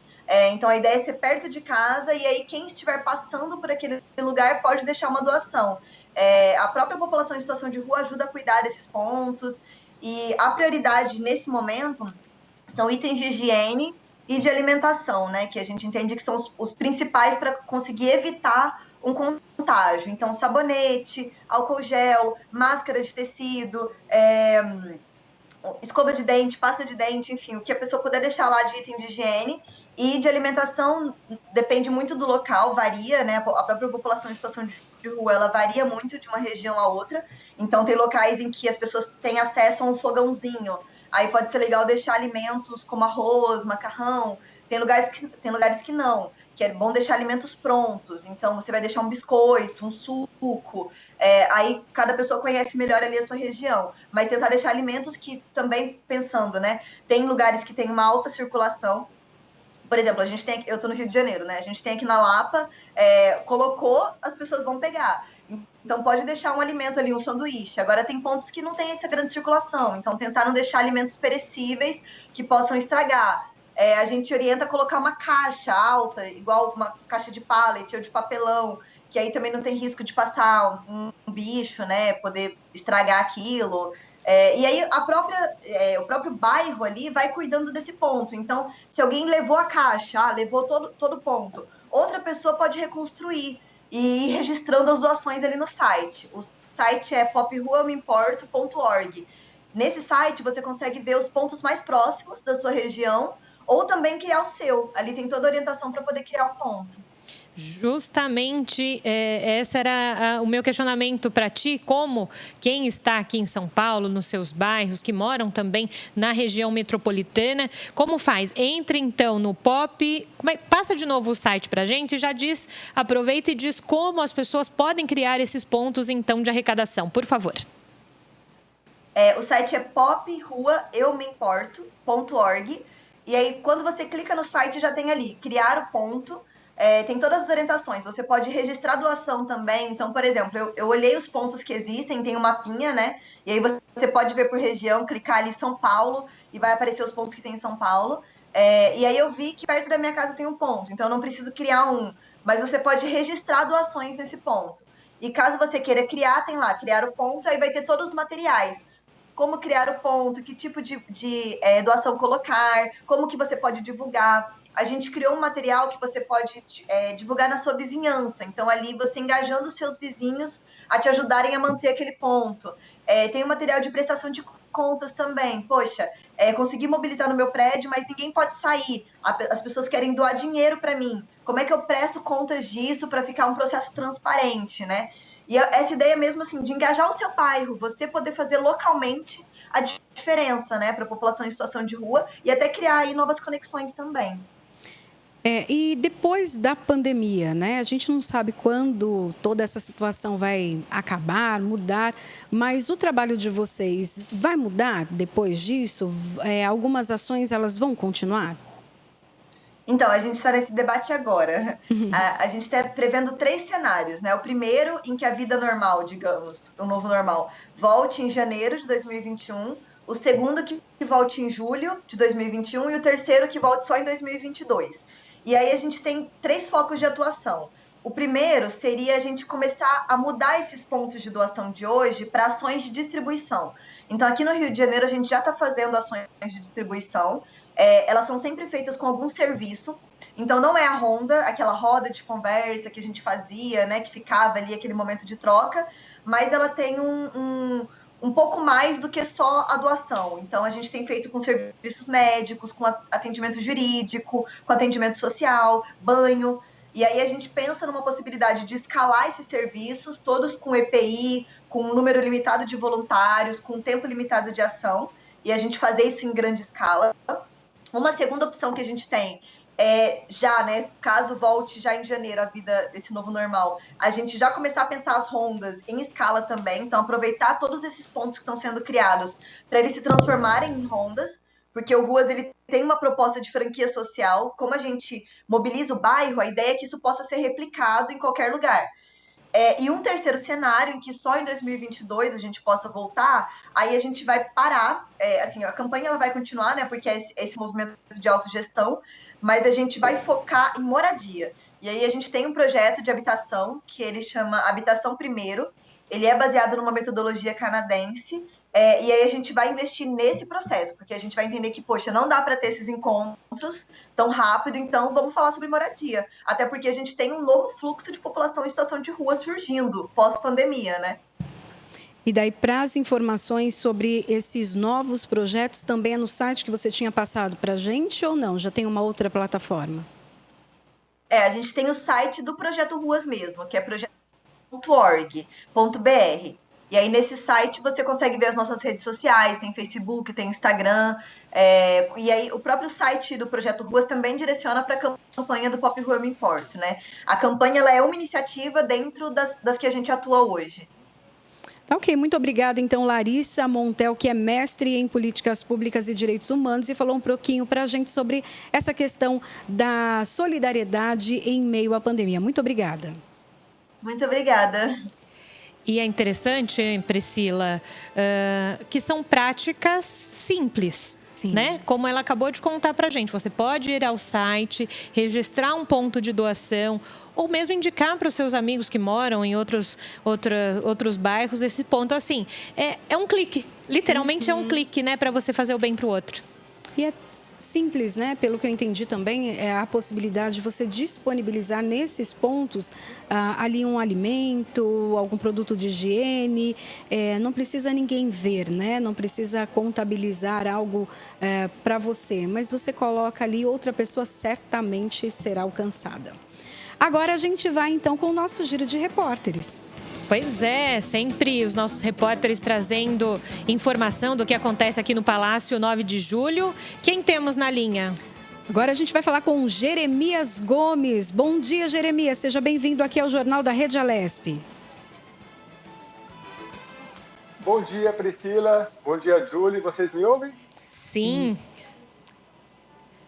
Speaker 13: então a ideia é ser perto de casa, e aí quem estiver passando por aquele lugar pode deixar uma doação. A própria população em situação de rua ajuda a cuidar desses pontos, e a prioridade nesse momento são itens de higiene e de alimentação, né? Que a gente entende que são os principais para conseguir evitar um contágio. Então, sabonete, álcool gel, máscara de tecido, escova de dente, pasta de dente, enfim, o que a pessoa puder deixar lá de item de higiene. E de alimentação depende muito do local, varia, né? A própria população em situação de rua, ela varia muito de uma região a outra. Então, tem locais em que as pessoas têm acesso a um fogãozinho. Aí pode ser legal deixar alimentos como arroz, macarrão. Tem lugares que não, que é bom deixar alimentos prontos. Então, você vai deixar um biscoito, um suco. Aí, cada pessoa conhece melhor ali a sua região. Mas tentar deixar alimentos que também, pensando, né? Tem lugares que tem uma alta circulação. Por exemplo, eu estou no Rio de Janeiro, né? A gente tem aqui na Lapa, colocou, as pessoas vão pegar. Então, pode deixar um alimento ali, um sanduíche. Agora, tem pontos que não tem essa grande circulação. Então, tentar não deixar alimentos perecíveis que possam estragar. A gente orienta a colocar uma caixa alta, igual uma caixa de pallet ou de papelão, que aí também não tem risco de passar um bicho, né? Poder estragar aquilo. E aí, o próprio bairro ali vai cuidando desse ponto. Então, se alguém levou a caixa, levou todo o ponto, outra pessoa pode reconstruir e ir registrando as doações ali no site. O site é popruaeumeimporto.org. Nesse site, você consegue ver os pontos mais próximos da sua região ou também criar o seu. Ali tem toda a orientação para poder criar o ponto.
Speaker 3: Justamente, esse era o meu questionamento para ti, como quem está aqui em São Paulo, nos seus bairros, que moram também na região metropolitana, como faz? Entra então no POP, passa de novo o site para a gente, já diz, aproveita e diz como as pessoas podem criar esses pontos então de arrecadação, por favor.
Speaker 13: O site é popruaeumeimporto.org, e aí quando você clica no site já tem ali, criar o ponto. Tem todas as orientações, você pode registrar doação também. Então, por exemplo, eu olhei os pontos que existem, tem um mapinha, né? E aí você pode ver por região, clicar ali São Paulo e vai aparecer os pontos que tem em São Paulo. E aí eu vi que perto da minha casa tem um ponto, então eu não preciso criar um, mas você pode registrar doações nesse ponto. E caso você queira criar, tem lá, criar o ponto, aí vai ter todos os materiais. Como criar o ponto, que tipo de doação colocar, como que você pode divulgar. A gente criou um material que você pode divulgar na sua vizinhança. Então, ali, você engajando os seus vizinhos a te ajudarem a manter aquele ponto. Tem um material de prestação de contas também. Poxa, consegui mobilizar no meu prédio, mas ninguém pode sair. As pessoas querem doar dinheiro para mim. Como é que eu presto contas disso para ficar um processo transparente, né? E essa ideia mesmo, assim, de engajar o seu bairro, você poder fazer localmente a diferença, né, para a população em situação de rua e até criar aí novas conexões também.
Speaker 2: E depois da pandemia, né? A gente não sabe quando toda essa situação vai acabar, mudar, mas o trabalho de vocês vai mudar depois disso? Algumas ações, elas vão continuar?
Speaker 13: Então, a gente está nesse debate agora. A gente está prevendo 3 cenários, né? O primeiro, em que a vida normal, digamos, o novo normal, volte em janeiro de 2021. O segundo, que volte em julho de 2021. E o terceiro, que volte só em 2022. E aí a gente tem 3 focos de atuação. O primeiro seria a gente começar a mudar esses pontos de doação de hoje para ações de distribuição. Então, aqui no Rio de Janeiro, a gente já está fazendo ações de distribuição. Elas são sempre feitas com algum serviço. Então, não é a ronda, aquela roda de conversa que a gente fazia, né, que ficava ali aquele momento de troca, mas ela tem um pouco mais do que só a doação. Então, a gente tem feito com serviços médicos, com atendimento jurídico, com atendimento social, banho. E aí a gente pensa numa possibilidade de escalar esses serviços, todos com EPI, com um número limitado de voluntários, com tempo limitado de ação, e a gente fazer isso em grande escala. Uma segunda opção que a gente tem é já, né, caso volte já em janeiro a vida desse novo normal, a gente já começar a pensar as rondas em escala também, então aproveitar todos esses pontos que estão sendo criados para eles se transformarem em rondas, porque o Ruas ele tem uma proposta de franquia social. Como a gente mobiliza o bairro, a ideia é que isso possa ser replicado em qualquer lugar. E um terceiro cenário em que só em 2022 a gente possa voltar, aí a gente vai parar, assim, a campanha ela vai continuar, né, porque é esse movimento de autogestão, mas a gente vai focar em moradia. E aí a gente tem um projeto de habitação que ele chama Habitação Primeiro, ele é baseado numa metodologia canadense, e aí a gente vai investir nesse processo, porque a gente vai entender que, poxa, não dá para ter esses encontros tão rápido, então vamos falar sobre moradia. Até porque a gente tem um novo fluxo de população em situação de rua surgindo, pós-pandemia, né?
Speaker 2: E daí, para as informações sobre esses novos projetos, também é no site que você tinha passado para a gente ou não? Já tem uma outra plataforma?
Speaker 13: A gente tem o site do Projeto Ruas mesmo, que é projeto.org.br. E aí, nesse site, você consegue ver as nossas redes sociais, tem Facebook, tem Instagram. E aí, o próprio site do Projeto Ruas também direciona para a campanha do Pop Rua Me Importo, né? A campanha ela é uma iniciativa dentro das que a gente atua hoje.
Speaker 2: Ok, muito obrigada, então, Larissa Montel, que é mestre em Políticas Públicas e Direitos Humanos, e falou um pouquinho para a gente sobre essa questão da solidariedade em meio à pandemia. Muito obrigada.
Speaker 13: Muito obrigada.
Speaker 3: E é interessante, Priscila, que são práticas simples, né? Como ela acabou de contar para a gente. Você pode ir ao site, registrar um ponto de doação, ou mesmo indicar para os seus amigos que moram em outros bairros esse ponto. Assim, é um clique, literalmente é um clique, né? Para você fazer o bem para o outro.
Speaker 2: E é simples, né? Pelo que eu entendi também, é a possibilidade de você disponibilizar nesses pontos ali um alimento, algum produto de higiene. Não precisa ninguém ver, né? Não precisa contabilizar algo para você, mas você coloca ali, outra pessoa certamente será alcançada. Agora a gente vai então com o nosso giro de repórteres.
Speaker 3: Pois é, sempre os nossos repórteres trazendo informação do que acontece aqui no Palácio 9 de Julho. Quem temos na linha?
Speaker 2: Agora a gente vai falar com Jeremias Gomes. Bom dia, Jeremias. Seja bem-vindo aqui ao Jornal da Rede Alesp.
Speaker 14: Bom dia, Priscila. Bom dia, Júlia. Vocês me ouvem?
Speaker 3: Sim.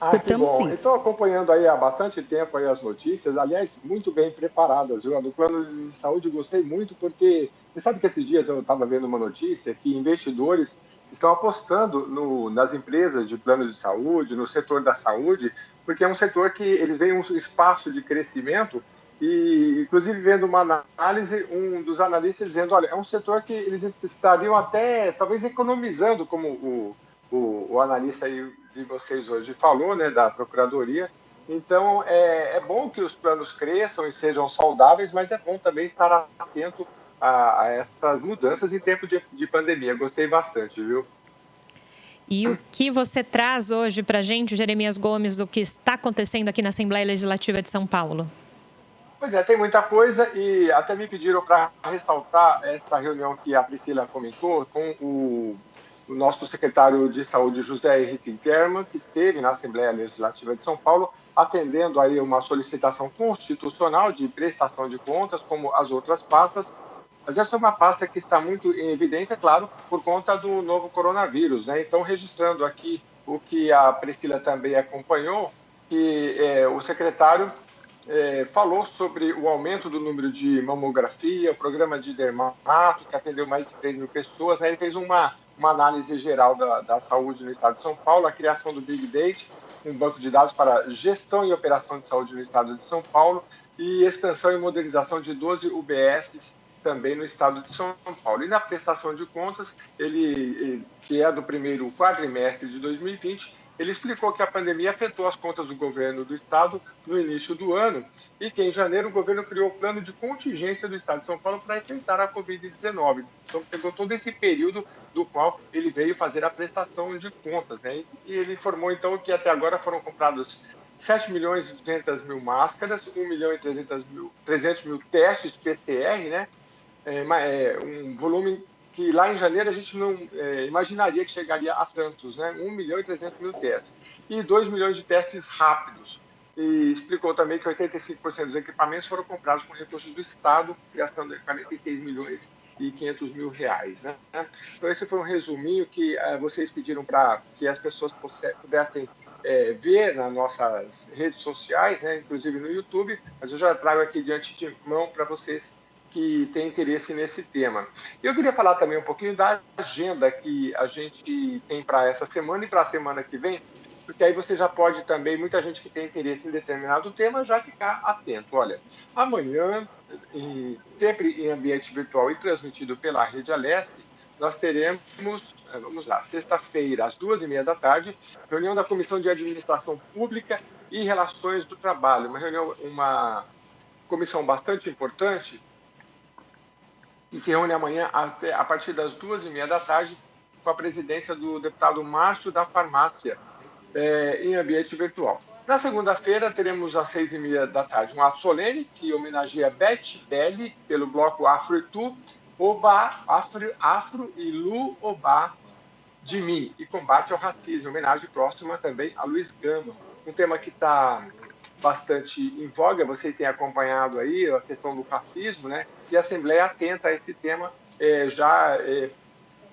Speaker 2: Escutamos, sim.
Speaker 14: Estou acompanhando aí há bastante tempo aí as notícias, aliás, muito bem preparadas, viu? Do plano de saúde gostei muito, porque você sabe que esses dias eu estava vendo uma notícia que investidores estão apostando nas empresas de plano de saúde, no setor da saúde, porque é um setor que eles veem um espaço de crescimento e, inclusive, vendo uma análise, um dos analistas dizendo, olha, é um setor que eles estariam até, talvez, economizando, como o analista aí de vocês hoje falou, né, da Procuradoria. Então, é bom que os planos cresçam e sejam saudáveis, mas é bom também estar atento a essas mudanças em tempo de pandemia. Gostei bastante, viu?
Speaker 3: E o que você traz hoje para a gente, Jeremias Gomes, do que está acontecendo aqui na Assembleia Legislativa de São Paulo?
Speaker 14: Pois é, tem muita coisa e até me pediram para ressaltar essa reunião que a Priscila comentou com o nosso secretário de Saúde, José Henrique German, que esteve na Assembleia Legislativa de São Paulo, atendendo aí uma solicitação constitucional de prestação de contas, como as outras pastas. Mas essa é uma pasta que está muito em evidência, claro, por conta do novo coronavírus, né? Então, registrando aqui o que a Priscila também acompanhou, que o secretário falou sobre o aumento do número de mamografia, o programa de dermato, que atendeu mais de 3 mil pessoas, né? Ele fez uma análise geral da saúde no estado de São Paulo, a criação do Big Data, um banco de dados para gestão e operação de saúde no estado de São Paulo, e expansão e modernização de 12 UBSs também no estado de São Paulo. E na prestação de contas, ele que é do primeiro quadrimestre de 2020, ele explicou que a pandemia afetou as contas do governo do estado no início do ano e que em janeiro o governo criou o plano de contingência do estado de São Paulo para enfrentar a Covid-19. Então, pegou todo esse período do qual ele veio fazer a prestação de contas, né? E ele informou, então, que até agora foram comprados 7.200.000 máscaras, 1.300.000 testes PCR, né? Um volume que lá em janeiro a gente não imaginaria que chegaria a tantos, né? 1.300.000 testes. E 2 milhões de testes rápidos. E explicou também que 85% dos equipamentos foram comprados com recursos do Estado, gastando 46.500.000 reais, né? Então esse foi um resuminho que vocês pediram para que as pessoas pudessem ver nas nossas redes sociais, né? Inclusive no YouTube, mas eu já trago aqui de antemão para vocês que tem interesse nesse tema. Eu queria falar também um pouquinho da agenda que a gente tem para essa semana e para a semana que vem, porque aí você já pode também, muita gente que tem interesse em determinado tema, já ficar atento. Olha, amanhã, sempre em ambiente virtual e transmitido pela Rede Alesp, nós teremos, vamos lá, sexta-feira, às 2h30 da tarde, reunião da Comissão de Administração Pública e Relações do Trabalho, uma comissão bastante importante, que se reúne amanhã a partir das 2h30 da tarde, com a presidência do deputado Márcio da Farmácia, em ambiente virtual. Na segunda-feira, teremos às 6h30 da tarde um ato solene, que homenageia Beth Belli, pelo bloco Afro e Tu, Oba, Afro e Lu Oba de mim, e combate ao racismo, homenagem próxima também a Luiz Gama. Um tema que está bastante em voga, vocês têm acompanhado aí a questão do racismo, né? E a Assembleia atenta a esse tema,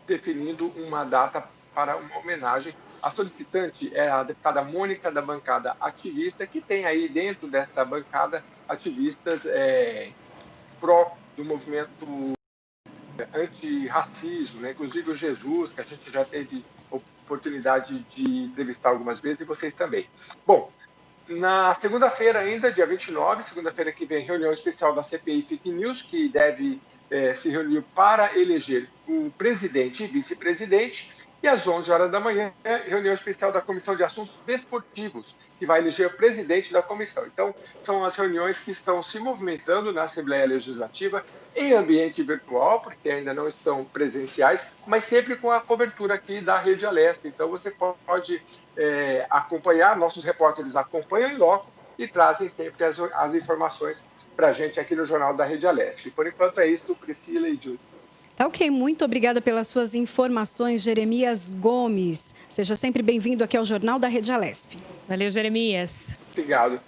Speaker 14: definindo uma data para uma homenagem. A solicitante é a deputada Mônica, da bancada ativista, que tem aí dentro dessa bancada ativistas pró do movimento antirracismo, né? Inclusive o Jesus, que a gente já teve oportunidade de entrevistar algumas vezes, e vocês também. Bom, na segunda-feira ainda, dia 29, segunda-feira que vem, reunião especial da CPI Fake News, que deve se reunir para eleger o presidente e vice-presidente. E às 11 horas da manhã, reunião especial da Comissão de Assuntos Desportivos, que vai eleger o presidente da comissão. Então, são as reuniões que estão se movimentando na Assembleia Legislativa em ambiente virtual, porque ainda não estão presenciais, mas sempre com a cobertura aqui da Rede Alesp. Então, você pode acompanhar, nossos repórteres acompanham em loco e trazem sempre as informações para a gente aqui no Jornal da Rede Alesp. Por enquanto é isso, Priscila e Júlio.
Speaker 2: Tá ok, muito obrigada pelas suas informações, Jeremias Gomes. Seja sempre bem-vindo aqui ao Jornal da Rede Alesp.
Speaker 3: Valeu, Jeremias.
Speaker 14: Obrigado.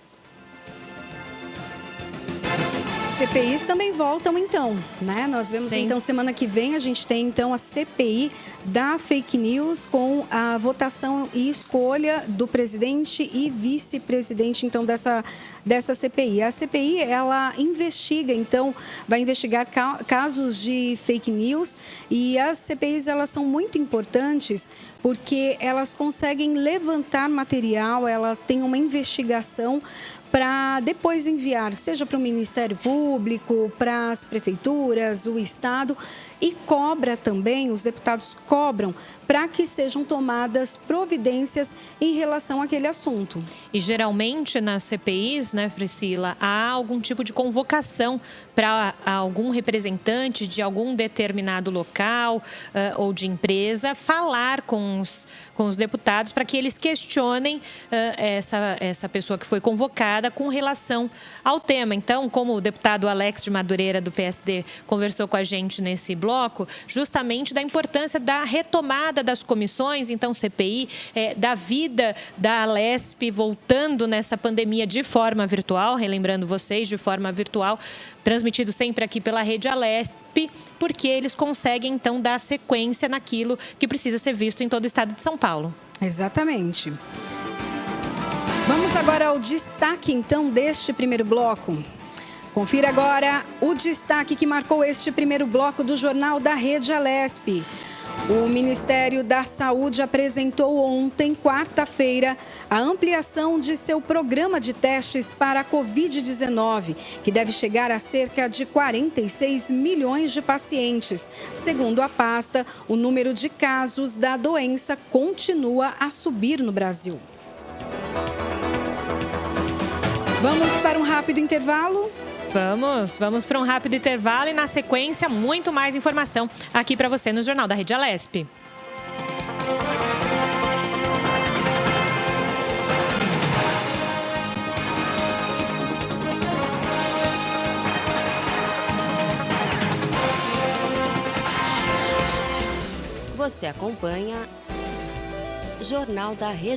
Speaker 2: CPIs também voltam, então, né? Nós vemos,
Speaker 3: Sim.
Speaker 2: Então, semana que vem, a gente tem, então, a CPI da fake news com a votação e escolha do presidente e vice-presidente, então, dessa CPI. A CPI, ela investiga, então, vai investigar casos de fake news, e as CPIs, elas são muito importantes porque elas conseguem levantar material, ela tem uma investigação para depois enviar, seja para o Ministério Público, para as prefeituras, o Estado, e cobra também, os deputados cobram, para que sejam tomadas providências em relação àquele assunto.
Speaker 3: E geralmente nas CPIs, né, Priscila, há algum tipo de convocação para algum representante de algum determinado local ou de empresa falar com os deputados para que eles questionem essa pessoa que foi convocada com relação ao tema. Então, como o deputado Alex de Madureira, do PSD, conversou com a gente nesse bloco, justamente da importância da retomada das comissões, então CPI, da vida da Alesp voltando nessa pandemia de forma virtual, relembrando vocês, de forma virtual, transmitido sempre aqui pela Rede Alesp, porque eles conseguem, então, dar sequência naquilo que precisa ser visto em todo o estado de São Paulo.
Speaker 2: Exatamente. Vamos Vamos agora ao destaque, então, deste primeiro bloco. Confira agora o destaque que marcou este primeiro bloco do Jornal da Rede Alesp. O Ministério da Saúde apresentou ontem, quarta-feira, a ampliação de seu programa de testes para a Covid-19, que deve chegar a cerca de 46 milhões de pacientes. Segundo a pasta, o número de casos da doença continua a subir no Brasil. Vamos para um rápido intervalo?
Speaker 3: Vamos para um rápido intervalo e, na sequência, muito mais informação aqui para você no Jornal da Rede Alesp.
Speaker 1: Você acompanha Jornal da Rede